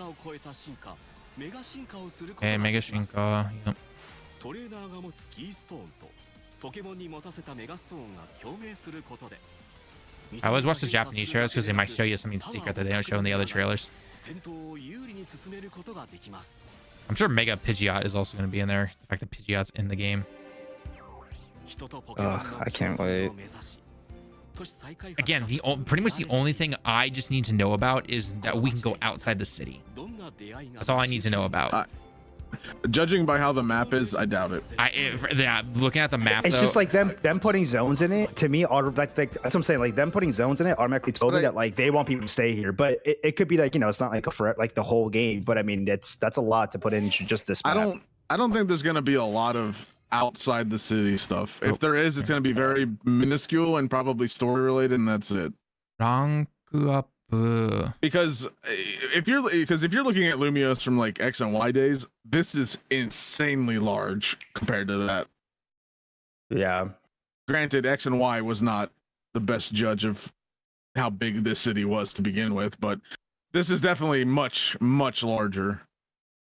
Hey, Mega Shinka. Yep. I always watch the Japanese trailers because they might show you something secret that they don't show in the other trailers. I'm sure Mega Pidgeot is also going to be in there. The fact that Pidgeot's in the game. I can't wait. Again, pretty much the only thing I just need to know about is that we can go outside the city. That's all I need to know about. Judging by how the map is, I doubt it. Looking at the map, It's though, just like them putting zones in it. To me, like that's what I'm saying. Like them putting zones in it automatically told me that like they want people to stay here. But it could be like, you know, it's not like for like the whole game. But I mean, that's a lot to put into just this map. I don't think there's gonna be a lot of outside the city stuff. If there is, it's gonna be very minuscule and probably story related, and that's it. Because if you're looking at Lumios from like X and Y days, this is insanely large compared to that. Yeah. Granted, X and Y was not the best judge of how big this city was to begin with, but this is definitely much, much larger.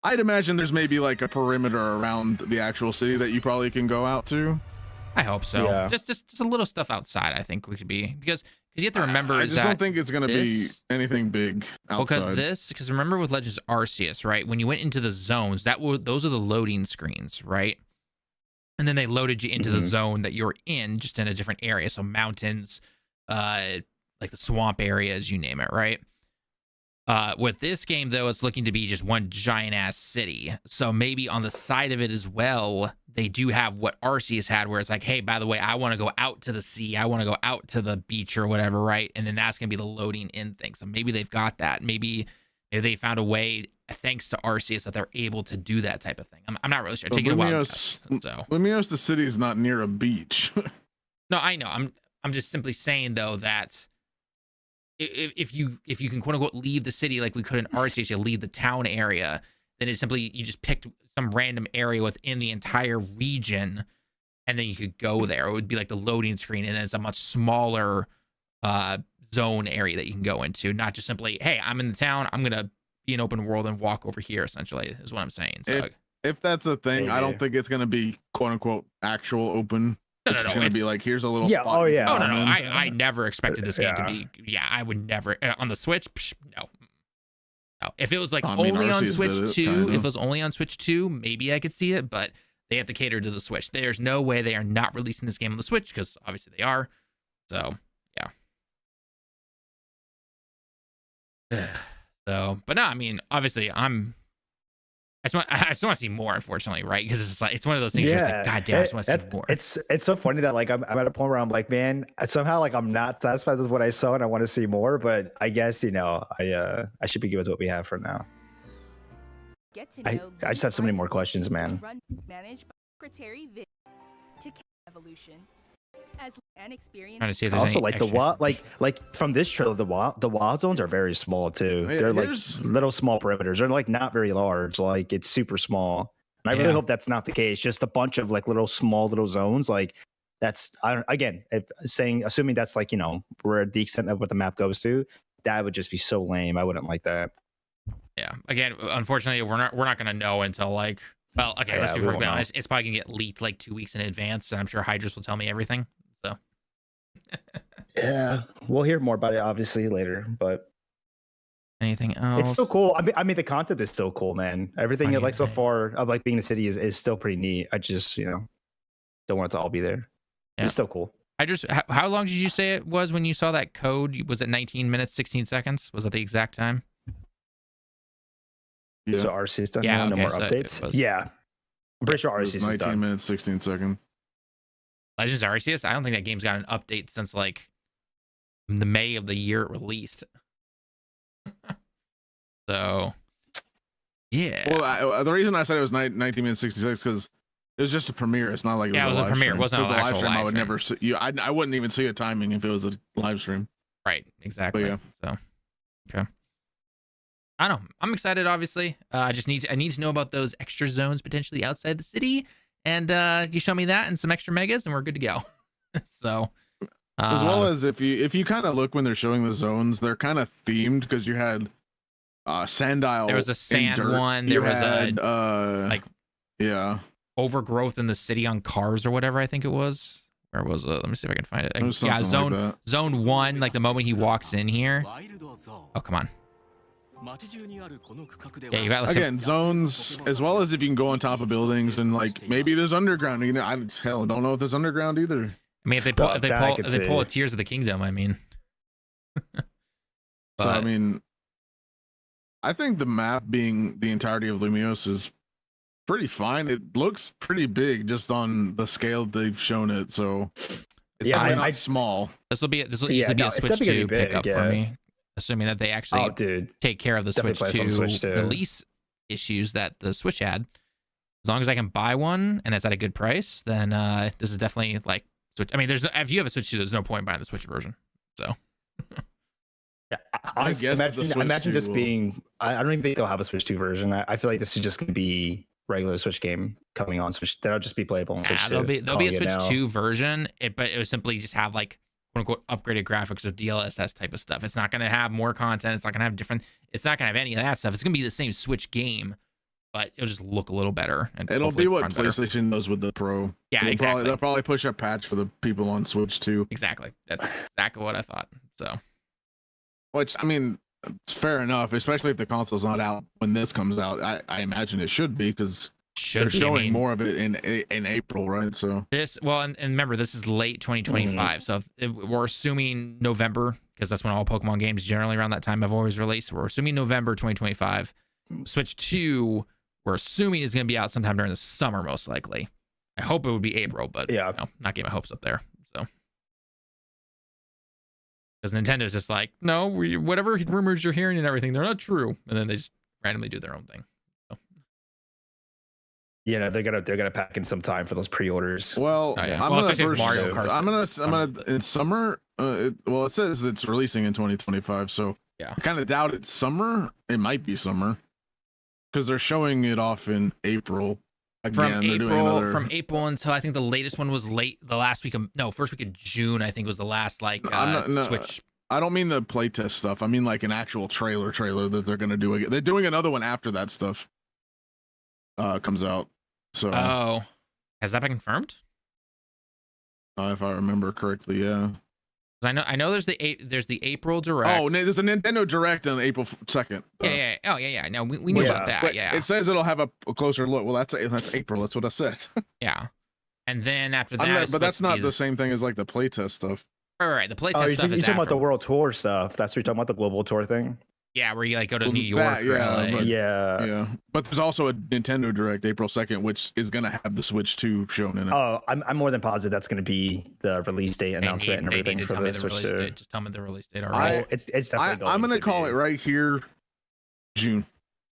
I'd imagine there's maybe like a perimeter around the actual city that you probably can go out to. I hope so. Yeah. Just a little stuff outside. I think we could be because you have to remember. I just don't think it's gonna be anything big outside. Because remember with Legends Arceus, right? When you went into the zones, those are the loading screens, right? And then they loaded you into the zone that you're in, just in a different area. So mountains, like the swamp areas, you name it, right? With this game, though, it's looking to be just one giant ass city. So maybe on the side of it as well, they do have what Arceus had, where it's like, hey, by the way, I want to go out to the sea. I want to go out to the beach or whatever, right? And then that's going to be the loading in thing. So maybe they've got that. Maybe they found a way thanks to Arceus that they're able to do that type of thing. I'm not really sure. Take it a while. So Lumios, the city is not near a beach. no, I know. I'm just simply saying though that if you can quote unquote leave the city like we could in Arceus, you leave the town area, then it's simply you just picked some random area within the entire region, and then you could go there. It would be like the loading screen, and then it's a much smaller zone area that you can go into, not just simply, hey, I'm in the town, I'm gonna be an open world and walk over here, essentially is what I'm saying. So if that's a thing, I don't think it's gonna be quote unquote actual open. It's gonna be like, here's a little spot. Oh no, I never expected this game to be. Yeah, I would never on the Switch. No. If it was like only on Switch 2, if it was only on Switch 2, maybe I could see it, but they have to cater to the Switch. There's no way they are not releasing this game on the Switch, because obviously they are. So yeah. So, but no, I mean, obviously I just want to see more, unfortunately, right? Because it's like, it's one of those things where it's like, God damn, I just want to see more. It's so funny that like I'm at a point where I'm like, man, somehow like I'm not satisfied with what I saw and I want to see more. But I guess, I should be good with what we have for now. I just have so many more questions, man. Managed by Secretary Vic to evolution. As an experience. Trying to see if there's also any like extra. the wild, like from this trailer, the wild zones are very small too. Yeah, They're like little small perimeters. They're like not very large. Like it's super small. And I really hope that's not the case. Just a bunch of like little zones. Like that's assuming that's like where the extent of what the map goes to. That would just be so lame. I wouldn't like that. Yeah. Again, unfortunately, we're not gonna know until like. Well, okay. Let's be perfectly honest. It's probably gonna get leaked like 2 weeks in advance, and I'm sure Hydrus will tell me everything. So. Yeah, we'll hear more about it obviously later, but anything else? It's still cool. I mean the concept is still cool, man. Everything like so far of like being in the city is still pretty neat. I just don't want it to all be there. Yeah. It's still cool. How long did you say it was when you saw that code? Was it 19 minutes 16 seconds? Was that the exact time? Yeah. So RC is done. Yeah, no more updates. Yeah, I'm pretty sure RC is 19 minutes 16 seconds. Legends Arceus? I don't think that game's got an update since like the May of the year it released. So, yeah. Well, the reason I said it was 19 minutes 66 because it was just a premiere. It's not like it was a premiere. Stream. It wasn't a live stream. I would never see you. I wouldn't even see a timing if it was a live stream. Right. Exactly. But yeah. So, okay. I don't know. I'm excited. Obviously, I need to know about those extra zones potentially outside the city. And you show me that and some extra megas, and we're good to go. So, as well as if you kind of look when they're showing the zones, they're kind of themed because you had Sandile. There was a sand one. There was overgrowth in the city on cars or whatever. I think it was. Where was it? Let me see if I can find it. Yeah, zone 1. Like the moment he walks in here. Oh, come on. Yeah, you got again zones as well as if you can go on top of buildings and like maybe there's underground. I don't know if there's underground either. I mean, if they pull a Tears of the Kingdom, I mean. So I mean, I think the map being the entirety of Lumios is pretty fine. It looks pretty big just on the scale they've shown it. So it's not small. This will easily be a Switch 2 pickup for me. Assuming that they actually take care of the Switch 2 release issues that the Switch had. As long as I can buy one and it's at a good price, then this is definitely like Switch. I mean, if you have a Switch 2, there's no point buying the Switch version. So, yeah, honestly, imagine this being. I don't even think they'll have a Switch 2 version. I feel like this is just going to be regular Switch game coming on Switch. That'll just be playable on Switch 2. There'll be a Switch 2 version, but it would simply just have like quote unquote upgraded graphics or DLSS type of stuff. It's not going to have more content. It's not going to have it's not going to have any of that stuff. It's going to be the same Switch game, but it'll just look a little better. And it'll be what PlayStation does with the Pro. Yeah, exactly. They'll probably push a patch for the people on Switch too. Exactly. That's exactly what I thought. So, which I mean, it's fair enough, especially if the console's not out when this comes out. I imagine it should be because they're showing more of it in April, right? So and remember, this is late 2025. So we're assuming November, because that's when all Pokemon games generally around that time have always released. So we're assuming November 2025. Switch 2, we're assuming is going to be out sometime during the summer, most likely. I hope it would be April, but not getting my hopes up there. So because Nintendo's just like, no, whatever rumors you're hearing and everything, they're not true, and then they just randomly do their own thing. So, You know, they're gonna pack in some time for those pre-orders. Well, oh, yeah. I'm well, gonna especially with first, Mario Kart. I'm gonna in summer. Well, it says it's releasing in 2025, so Yeah. I kind of doubt it's summer. It might be summer because they're showing it off in April. Again, from April until I think the latest one was first week of June. I think was the last Switch. I don't mean the playtest stuff. I mean like an actual trailer that they're gonna do. They're doing another one after that stuff comes out. So has that been confirmed? If I remember correctly, yeah. I know there's the April Direct. Oh, there's a Nintendo Direct on April 2nd. Yeah. Oh, yeah. No, we knew about that. But yeah. It says it'll have a closer look. Well, that's April. That's what I said. Yeah. And then after that, but that's not the same thing as like the playtest stuff. Right. The playtest stuff you're is talking about the after. World Tour stuff. That's what you're talking about, the global tour thing. Yeah, where you like go to New York or LA. Yeah. But there's also a Nintendo Direct April 2nd, which is gonna have the Switch 2 shown in it. Oh, I'm more than positive that's gonna be the release date announcement and everything for the Switch 2. Just tell me the release date already. It's definitely I'm gonna call it right here, June.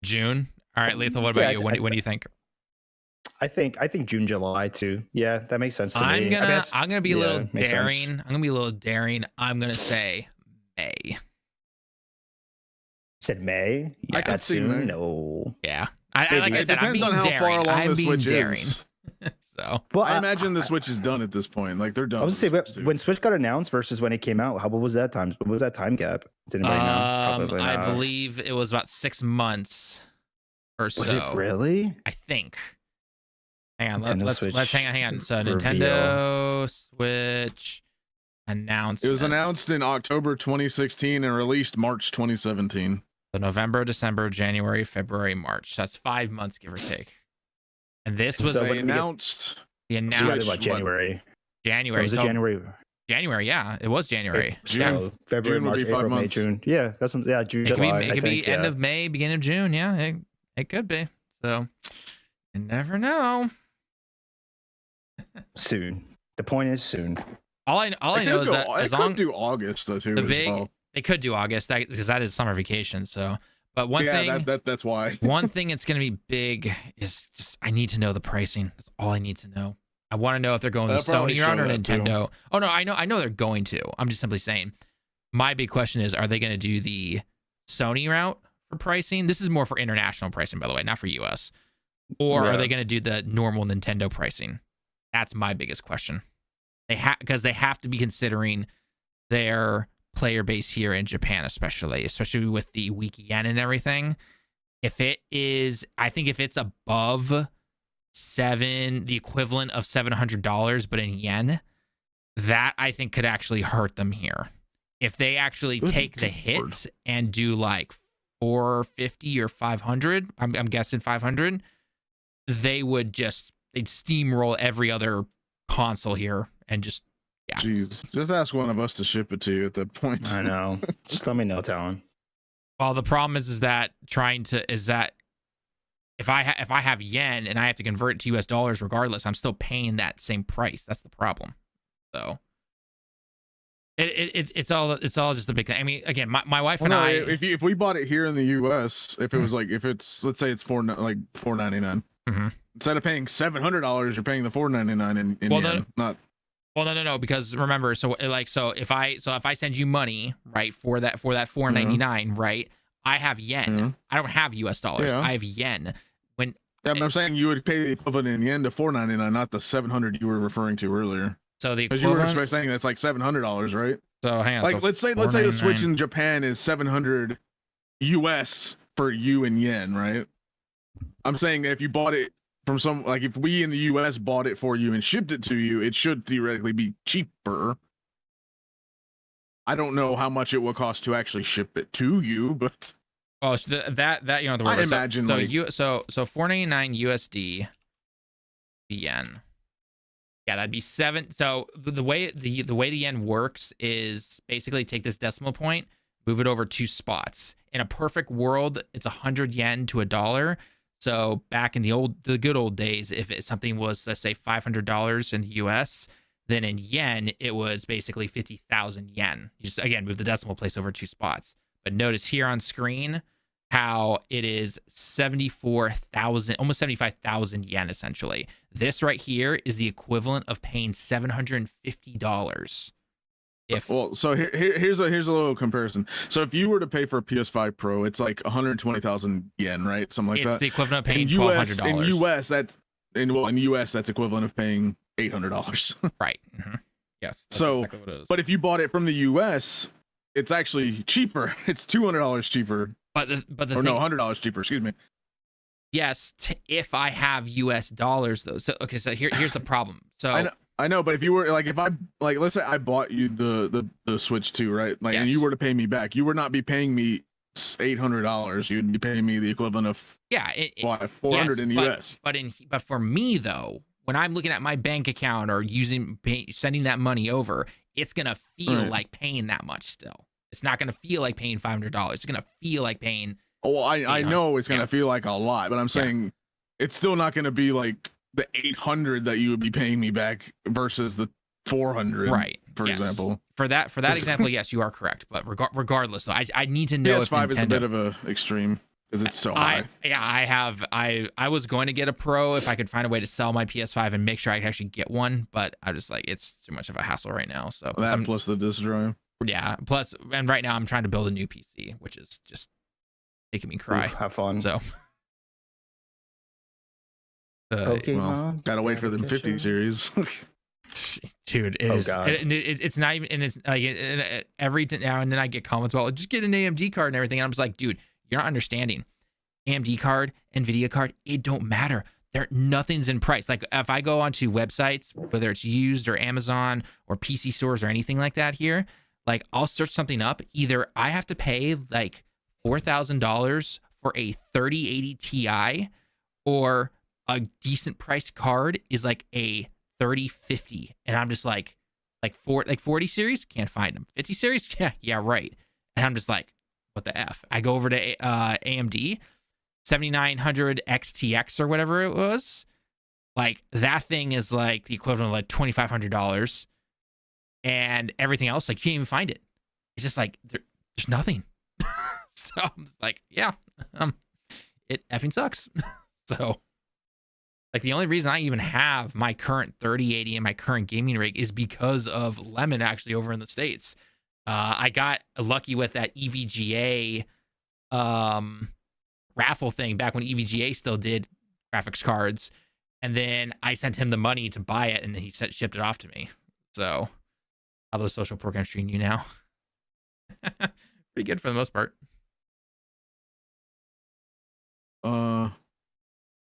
June. All right, Lethal. What about you? When do you think? I think June, July too. Yeah, that makes sense to I'm me. gonna be a little daring. I'm gonna be a little daring. I'm gonna say May. Said May. I could see May. No. Yeah. Like I said, I'm being daring. I'm being daring. So, well, I imagine the Switch is done at this point. Like they're done. I was say, when Switch got announced versus when it came out, what was that time? What was that time gap? Does anybody know? Probably I not. believe it was about 6 months or so. Was it really? I think. Hang on, Nintendo let's hang on. So reveal. Nintendo Switch announcement. It was announced in October 2016 and released March 2017. So November, December, January, February, March. That's 5 months, give or take. And this was they announced. The Switch, announcement. what, January. January. Was it January? January, yeah, it was January. June. Yeah. February, June would March, be 5 April, May, months. June. Yeah, June, It could July. be, it could be end of May, beginning of June. Yeah, it could be. So you never know. Soon. The point is soon. All I know is that as long do August though too. they could do August because that is summer vacation. So, but one thing that's why. one thing that's going to be big is just I need to know the pricing. That's all I need to know. I want to know if they're going the Sony route or Nintendo. Oh no, I know they're going to. I'm just simply saying. My big question is, are they going to do the Sony route for pricing? This is more for international pricing, by the way, not for US. Or are they going to do the normal Nintendo pricing? That's my biggest question. Because they have to be considering their player base here in Japan, especially with the weak yen and everything. I think if it's above the equivalent of $700, but in yen, that I think could actually hurt them here. If they actually take the hit and do like 450 or 500, I'm guessing 500, they'd steamroll every other console here and just Jeez, just ask one of us to ship it to you at that point. I know. Just let me know, Tallen. Well, the problem is that if I have yen and I have to convert it to US dollars regardless, I'm still paying that same price. That's the problem. So it's all just a big thing. I mean, again, my wife and I, if we bought it here in the US, if it was like let's say it's $4.99, instead of paying $700, you're paying the $4.99 in yen, not. Well, no, because remember, so if I send you money, right, for that $4.99, right, I have yen. I don't have US dollars. I have yen. But I'm saying you would pay the equivalent in yen to $4.99, not the $700 you were referring to earlier. So the because you were saying that's like $700, right? So hang on. Like let's say the Switch in Japan is $700 US for you in yen, right? I'm saying that if you bought it from if we in the US bought it for you and shipped it to you, it should theoretically be cheaper. I don't know how much it will cost to actually ship it to you, but so that the word. I imagine so $4.99 USD yen. Yeah, that'd be 7. So the way the yen works is basically take this decimal point, move it over 2 spots. In a perfect world, it's 100 yen to $1. So back in the good old days, if something was, let's say, $500 in the US, then in yen, it was basically 50,000 yen. You just, again, move the decimal place over 2 spots. But notice here on screen how it is 74,000, almost 75,000 yen essentially. This right here is the equivalent of paying $750. So here's a little comparison. So if you were to pay for a PS5 Pro, it's like 120,000 yen, right? Something like that. It's the equivalent of paying $1,200. In US, that's equivalent of paying $800. Right. Mm-hmm. Yes. So, exactly but if you bought it from the US, it's actually cheaper. It's $200 cheaper. But the or thing, no, $100 cheaper. Excuse me. Yes, if I have US dollars though. So okay, so here's the problem. So I know, but if you were if I let's say I bought you the Switch 2, right? Like, and you were to pay me back, you would not be paying me $800. You'd be paying me the equivalent of $400 in the US. But for me though, when I'm looking at my bank account or sending that money over, it's gonna feel like paying that much still. It's not gonna feel like paying $500. It's gonna feel like paying. Oh, well, I know it's gonna feel like a lot, but I'm saying it's still not gonna be like the 800 that you would be paying me back versus the 400, right? For example, for that example, yes, you are correct. But regardless, so I need to know. PS5 is a bit of a extreme because it's so high. I was going to get a Pro if I could find a way to sell my PS5 and make sure I could actually get one, but I'm just like, it's too much of a hassle right now. So that plus the disk drive. Yeah, plus, and right now I'm trying to build a new PC, which is just making me cry. Oof, have fun. So. Gotta wait for the 50 series. Dude, it's not even, and it's like every now and then I get comments about just get an AMD card and everything, and I'm just like, dude, you're not understanding. AMD card, NVIDIA card, it don't matter. Nothing's in price. Like if I go onto websites, whether it's used or Amazon or PC stores or anything like that here, like I'll search something up, either I have to pay like $4,000 for a 3080 Ti, or a decent priced card is like a 3050, and I'm just like 40 series, can't find them. 50 series, yeah, right. And I'm just like, what the F? I go over to AMD 7900 XTX or whatever it was. Like that thing is like the equivalent of like $2,500, and everything else, like you can't even find it. It's just like there's nothing. So I'm just like, it effing sucks. So. Like the only reason I even have my current 3080 and my current gaming rig is because of Lemon actually over in the States. I got lucky with that EVGA raffle thing back when EVGA still did graphics cards. And then I sent him the money to buy it, and then he shipped it off to me. So how those social programs treating you now? Pretty good for the most part.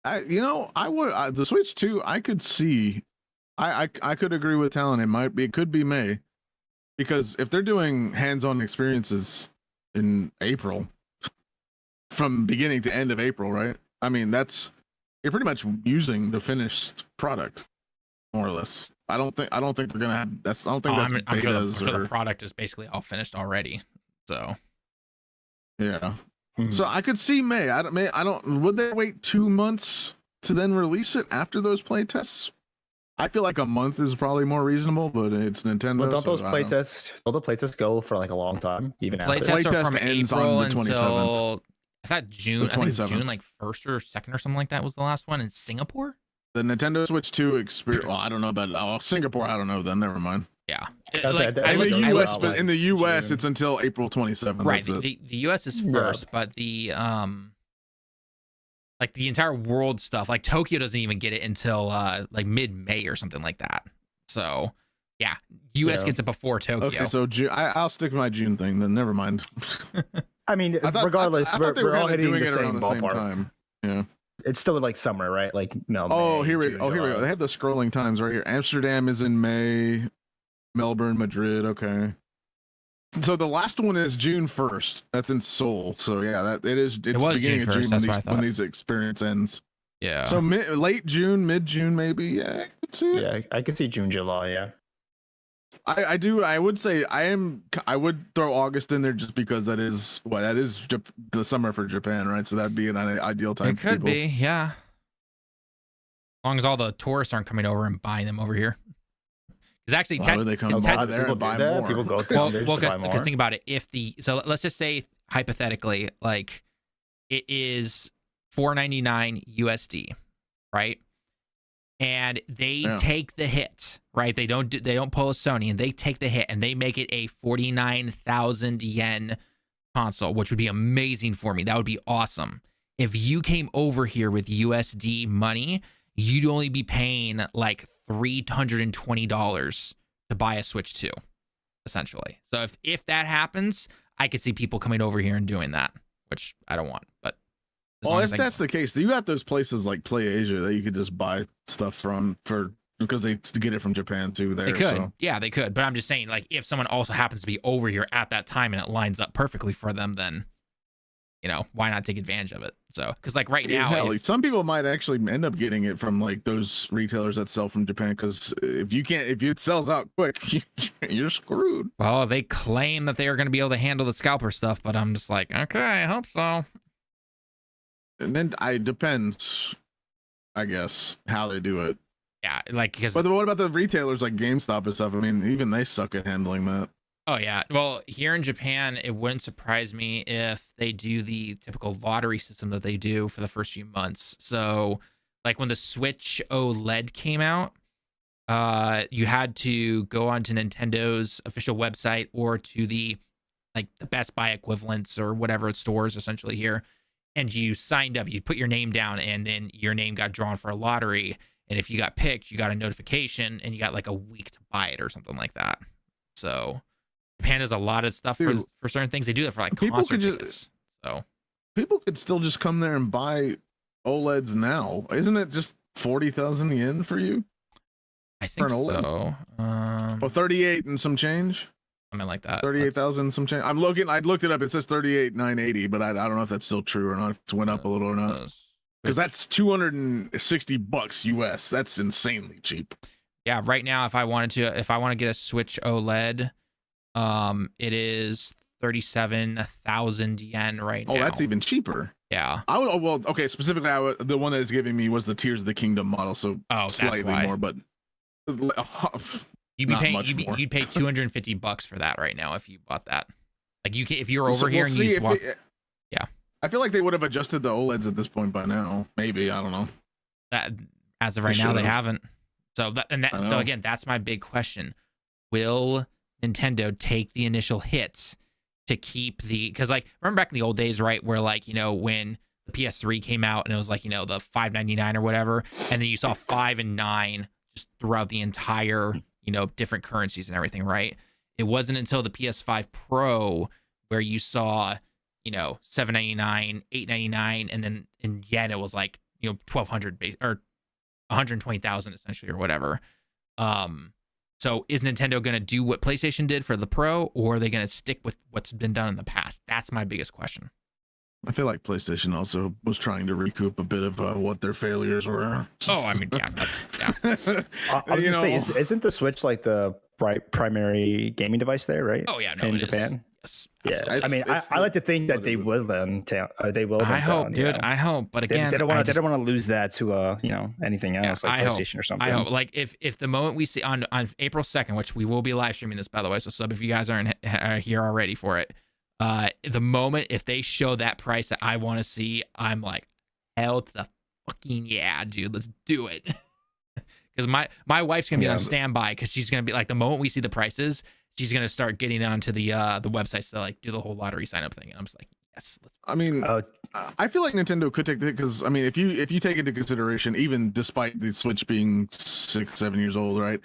The Switch 2, I could see, I could agree with Tallen. It could be May, because if they're doing hands-on experiences in April, from beginning to end of April, right? I mean, you're pretty much using the finished product, more or less. I don't think they're gonna have. I don't think that's betas. I'm sure the product is basically all finished already. So yeah. So I could see May. Would they wait 2 months to then release it after those play tests? I feel like a month is probably more reasonable, but it's Nintendo. Well, don't the play tests go for like a long time? Even play after tests are from ends April on the 27th. until I thought June. I think 27th. June like 1st or 2nd or something like that was the last one in Singapore. The Nintendo Switch 2 experience. Well, I don't know about Singapore. I don't know. Then never mind. Yeah. In the US, June. It's until April 27th. Right. The US is first, but the like the entire world stuff, like Tokyo doesn't even get it until like mid-May or something like that. So yeah, US gets it before Tokyo. Okay, so I'll stick with my June thing then. Never mind. I mean, regardless, we're all hitting the same ballpark. Time. Yeah. It's still like summer, right? Like no. Oh, here we go. They have the scrolling times right here. Amsterdam is in May. Melbourne, Madrid. Okay. So the last one is June 1st. That's in Seoul. So yeah, it's beginning of June when these experience ends. Yeah. So late June, mid June, maybe. Yeah, I could see it. Yeah, I could see June, July. Yeah. I do. I would say I would throw August in there just because that is the summer for Japan, right? So that'd be an ideal time. It could be, yeah. As long as all the tourists aren't coming over and buying them over here. Because actually, why would they come there and buy more? People go there because think about it. Let's just say hypothetically, like it is $499 USD, right? And they take the hit, right? They don't pull a Sony, and they take the hit, and they make it a 49,000 yen console, which would be amazing for me. That would be awesome. If you came over here with USD money, you'd only be paying like $320 to buy a Switch 2, essentially. So if that happens, I could see people coming over here and doing that, which I don't want. But well, if that's the case, you got those places like Play Asia that you could just buy stuff from because they get it from Japan too. There, they could, so. Yeah, they could. But I'm just saying, like, if someone also happens to be over here at that time and it lines up perfectly for them, then why not take advantage of it? So, because like right now, some people might actually end up getting it from like those retailers that sell from Japan. Because if it sells out quick, you're screwed. Well, they claim that they are going to be able to handle the scalper stuff, but I'm just like, okay, I hope so. And then it depends, I guess, how they do it. Yeah, like because. But what about the retailers like GameStop and stuff? I mean, even they suck at handling that. Oh yeah, well here in Japan, it wouldn't surprise me if they do the typical lottery system that they do for the first few months. So, like when the Switch OLED came out, you had to go onto Nintendo's official website or to the Best Buy equivalents or whatever stores essentially here, and you signed up. You put your name down, and then your name got drawn for a lottery. And if you got picked, you got a notification, and you got like a week to buy it or something like that. So. Japan does a lot of stuff for certain things. They do that for like concert tickets. So people could still just come there and buy OLEDs now. Isn't it just 40,000 yen for you? I think so. Well, 38 and some change. Something like that. 38,000 some change. I looked it up. It says 38,980, but I don't know if that's still true or not. If it went up a little or not. Because that's $260 US. That's insanely cheap. Yeah, right now, if I want to get a Switch OLED. It is 37,000 yen right now. Oh, that's even cheaper. Yeah. Okay. Specifically, the one that is giving me was the Tears of the Kingdom model, so slightly more, but you'd pay $250 for that right now if you bought that. Like if you're over here and you swap. Yeah. I feel like they would have adjusted the OLEDs at this point by now. Maybe, I don't know. That as of right now they haven't. So again, that's my big question. Will Nintendo take the initial hits to keep because remember back in the old days, right, where when the PS3 came out and it was the $5.99 or whatever, and then you saw 5 and 9 just throughout the entire different currencies and everything, right? It wasn't until the PS5 Pro where you saw $7.99, $8.99, and then in yen it was 1,200 or 120,000 essentially or whatever. So is Nintendo going to do what PlayStation did for the Pro, or are they going to stick with what's been done in the past? That's my biggest question. I feel like PlayStation also was trying to recoup a bit of what their failures were. Oh, I mean, yeah. I was going to say, isn't the Switch the primary gaming device there, right? Oh, yeah. No, in Japan? Yes. Yeah, I mean, I like to think that they will then. They will. I hope, dude. I hope, but again, they don't want to lose that to anything else like PlayStation or something. I hope, if the moment we see on April 2nd, which we will be live streaming this, by the way, so sub if you guys aren't here already for it. The moment if they show that price that I want to see, I'm like, hell to the fucking yeah, dude, let's do it. Because my wife's gonna be on standby because she's gonna be the moment we see the prices. She's gonna start getting onto the websites to do the whole lottery sign up thing, and I'm just like, yes. I mean, I feel like Nintendo could take it because I mean, if you take into consideration, even despite the Switch being 6-7 years old, right?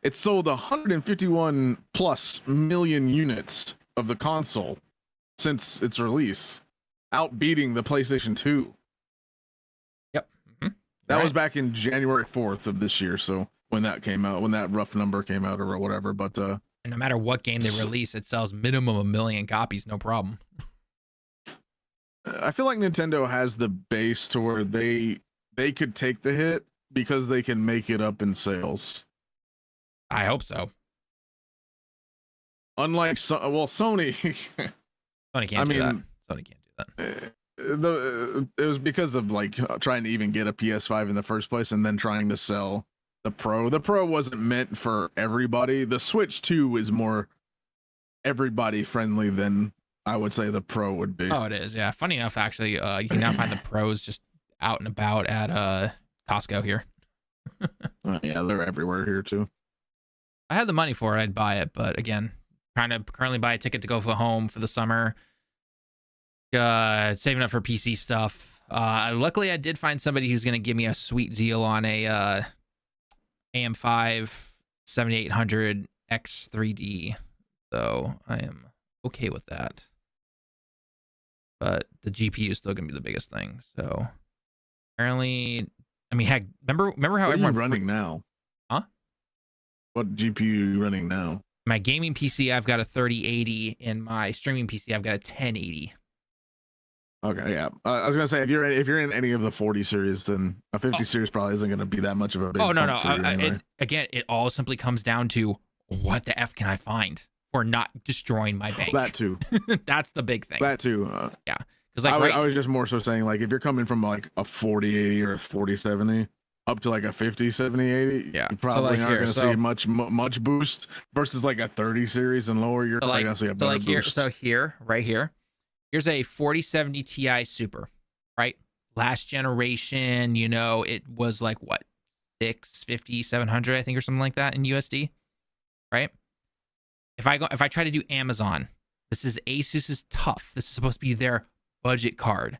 It sold 151 plus million units of the console since its release, outbeating the PlayStation 2. Yep. Mm-hmm. That was back in January 4th of this year. So when that came out, when that rough number came out or whatever, but and no matter what game they release, it sells minimum 1 million copies, no problem. I feel like Nintendo has the base to where they could take the hit because they can make it up in sales. I hope so. Unlike Sony. Sony can't do that. Sony can't do that. It was because of trying to even get a PS5 in the first place and then trying to sell the Pro. The Pro wasn't meant for everybody. The Switch 2 is more everybody friendly than I would say the Pro would be. Oh, it is. Yeah. Funny enough, actually, you can now find the Pros just out and about at Costco here. Yeah, they're everywhere here too. I had the money for it, I'd buy it, but again, trying to currently buy a ticket to go home for the summer. Saving up for PC stuff. Luckily, I did find somebody who's going to give me a sweet deal on a AM5 7800 X3D, so I am okay with that. But the GPU is still going to be the biggest thing. So apparently, I mean, heck, remember how what everyone are you running now? Huh? What GPU are you running now? My gaming PC, I've got a 3080. In my streaming PC, I've got a 1080. Okay, yeah. I was gonna say if you're in any of the 40 series, then a 50 series probably isn't gonna be that much of a big. Oh no. Anyway. It all simply comes down to what the F can I find for not destroying my bank. That too. That's the big thing. That too. Yeah, because like I was just more so saying like if you're coming from like a 4080 or a 4070 up to like a 507080, yeah, you probably aren't gonna see much boost versus like a 30 series and lower. You're probably gonna see a better boost. Right here. Here's a 4070 Ti Super, right? Last generation, you know, it was like what, 650, 700, I think, or something like that in USD, right? If I try to do Amazon, this is Asus's Tough. This is supposed to be their budget card.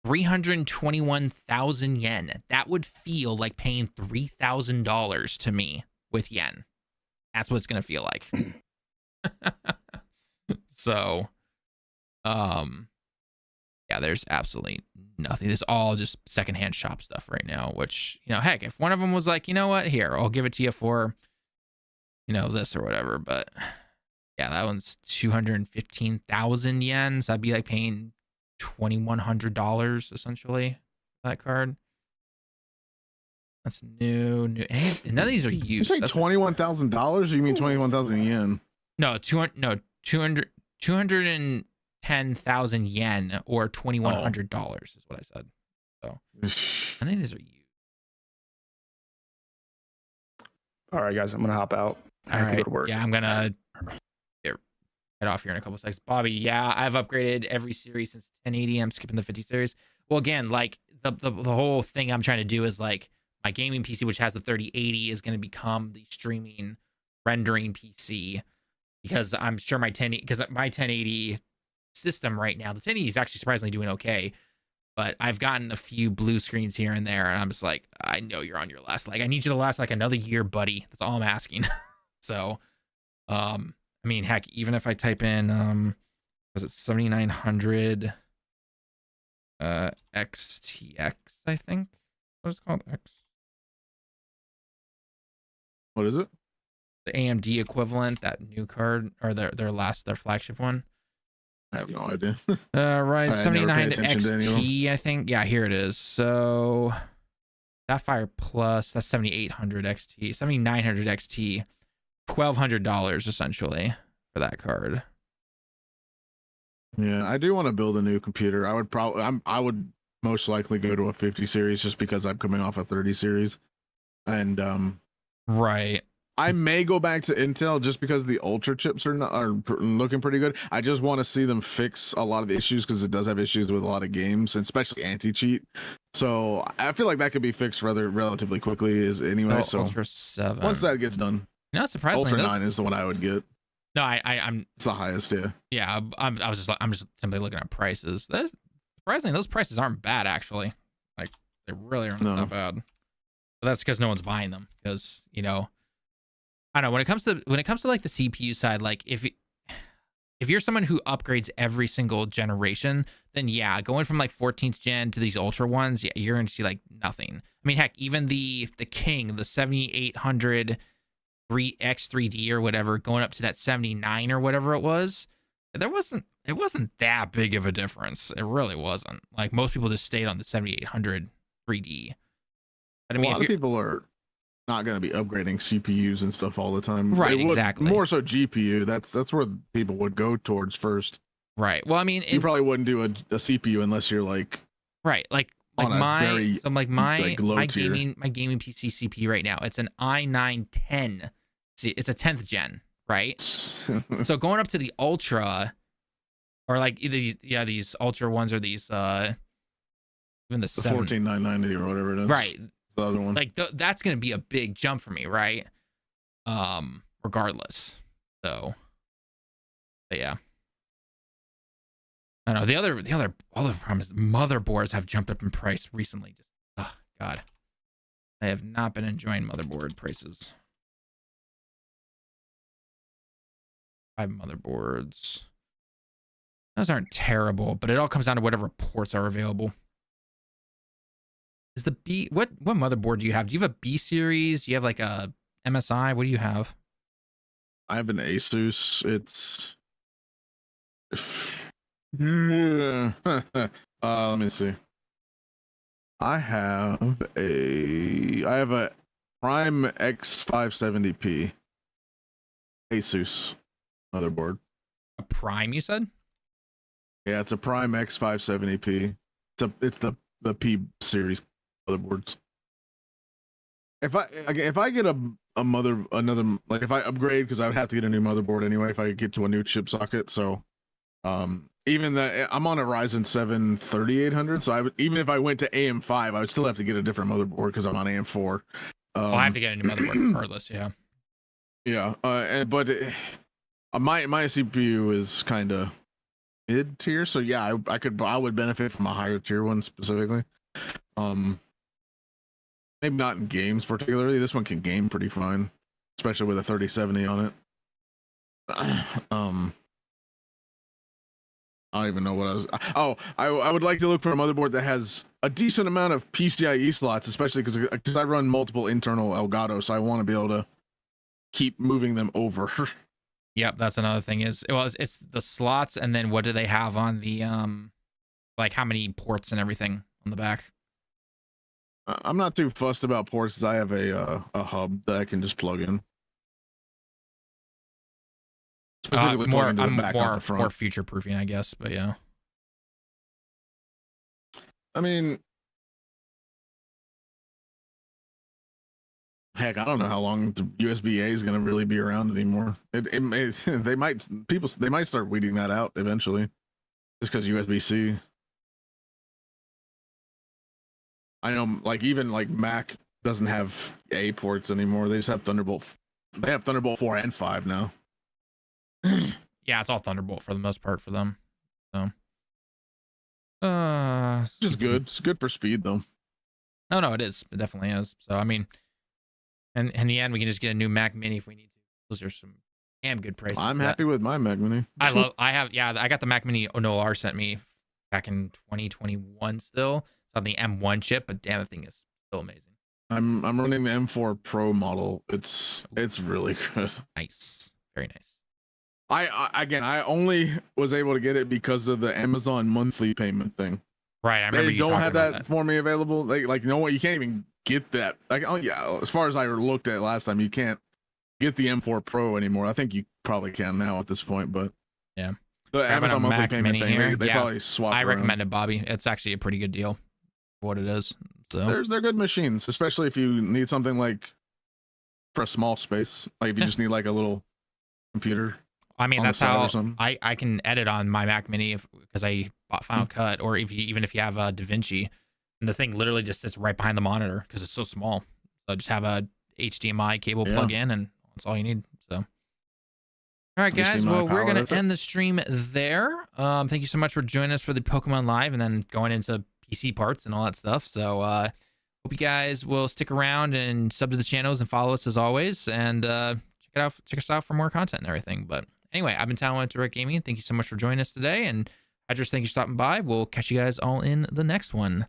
321,000 yen. That would feel like paying $3,000 to me with yen. That's what it's gonna feel like. So. Yeah, there's absolutely nothing. This is all just secondhand shop stuff right now, which, you know, heck, if one of them was like, you know what, here, I'll give it to you for, you know, this or whatever. But yeah, that one's 215,000 yen. So I'd be like paying $2,100 essentially for that card. That's new. And none of these are used. You say $21,000 or you mean 21,000 yen? No, 210,000 yen or $2,100 is what I said. So I think these are used. All right, guys, I'm gonna hop out. I have to go to work. Yeah, I'm gonna head off here in a couple seconds. Bobby, yeah, I've upgraded every series since 1080. I'm skipping the 50 series. Well, again, like the whole thing I'm trying to do is like my gaming PC, which has the 3080, is going to become the streaming rendering PC, because I'm sure my 1080 system right now, the 1080 is actually surprisingly doing okay, but I've gotten a few blue screens here and there, and I'm just like, I know you're on your last leg. I need you to last like another year, buddy. That's all I'm asking. So, I mean, heck, even if I type in, was it 7900 XTX, I think what it's called, X. What is it? The AMD equivalent, that new card, or their flagship one. I have no idea. Right, 7900 XT, I think. Yeah, here it is. So Sapphire Plus, that's 7800 XT, 7900 XT, $1,200 essentially for that card. Yeah, I do want to build a new computer. I would most likely go to a 50 series just because I'm coming off a 30 series, and right. I may go back to Intel just because the Ultra chips are looking pretty good. I just want to see them fix a lot of the issues because it does have issues with a lot of games, and especially anti-cheat. So I feel like that could be fixed relatively quickly anyway. So Ultra 7. Once that gets done, no, surprisingly, Ultra 9 is the one I would get. No, I'm. It's the highest, yeah. Yeah, I'm just simply looking at prices. Surprisingly, those prices aren't bad actually. Like they really aren't that bad. But that's because no one's buying them. Because, you know, I don't know, when it comes to like the CPU side, like if you're someone who upgrades every single generation, then yeah, going from like 14th gen to these ultra ones, yeah, you're gonna see like nothing. I mean, heck, even the King, the 7800 X3D or whatever, going up to that 79 or whatever it was, it wasn't that big of a difference. It really wasn't. Like most people just stayed on the 7800 3D. But I mean, a lot of people are not going to be upgrading CPUs and stuff all the time. Right, exactly. More so GPU. That's where people would go towards first. Right. Well, I mean, you probably wouldn't do a CPU unless you're like right, like my gaming PC CPU right now, it's an i9 10. See, it's a 10th gen, right? So going up to the Ultra, Or like these ultra ones or these even the 14,990 or whatever it is. Right. The other one. Like that's gonna be a big jump for me, right? Regardless. So, but yeah. I don't know. The other problem is motherboards have jumped up in price recently. Just oh god. I have not been enjoying motherboard prices. 5 motherboards. Those aren't terrible, but it all comes down to whatever ports are available. Is the B what motherboard do you have? Do you have a B series? Do you have like a MSI? What do you have? I have an Asus. It's let me see. I have a Prime X570p Asus motherboard. A Prime, you said? Yeah, it's a Prime X570p. It's the P series motherboards. If I get another like if I upgrade, because I would have to get a new motherboard anyway if I get to a new chip socket. So even that I'm on a Ryzen 7 3800, so even if I went to AM5, I would still have to get a different motherboard because I'm on AM4. Well, I have to get a new motherboard regardless. Yeah. Yeah. But my CPU is kind of mid tier, so yeah, I would benefit from a higher tier one specifically. Maybe not in games particularly. This one can game pretty fine, especially with a 3070 on it. I don't even know what I was. Oh, I would like to look for a motherboard that has a decent amount of PCIe slots, especially because I run multiple internal Elgato, so I want to be able to keep moving them over. Yep, that's another thing. It's the slots, and then what do they have on the like how many ports and everything on the back? I'm not too fussed about ports, as I have a hub that I can just plug in. Specifically more future proofing, I guess, but yeah. I mean, heck, I don't know how long the USB-A is going to really be around anymore. They might start weeding that out eventually, just because USB-C. I know, like even like Mac doesn't have A ports anymore. They just have Thunderbolt. They have Thunderbolt 4 and 5 now. Yeah, it's all Thunderbolt for the most part for them. So, just good. It's good for speed though. No, it is. It definitely is. So I mean, and in the end, we can just get a new Mac Mini if we need to. Those are some damn good prices. I'm happy with my Mac Mini. I got the Mac Mini Noir sent me back in 2021 still. It's on the M1 chip, but damn, the thing is still amazing. I'm running the M4 Pro model. It's really good. Nice. Very nice. I only was able to get it because of the Amazon monthly payment thing. Right. I remember they don't have that for me available. Like you know what? You can't even get that. Like, oh yeah, as far as I looked at last time, you can't get the M4 Pro anymore. I think you probably can now at this point, but yeah, the Amazon monthly payment thing, they probably swap. I recommend it, Bobby. It's actually a pretty good deal for what it is. So they're good machines, especially if you need something like for a small space. Like if you just need like a little computer. I mean, that's how I can edit on my Mac Mini because I bought Final Cut, or even if you have a DaVinci, and the thing literally just sits right behind the monitor because it's so small. So just have a HDMI cable plug in, and that's all you need. So, all right, guys. Well, we're gonna end the stream there. Thank you so much for joining us for the Pokemon Live, and then going into PC parts and all that stuff. So, hope you guys will stick around and sub to the channels and follow us as always, and check us out for more content and everything. But anyway, I've been Tallen to Direct Gaming. Thank you so much for joining us today. And I just thank you for stopping by. We'll catch you guys all in the next one.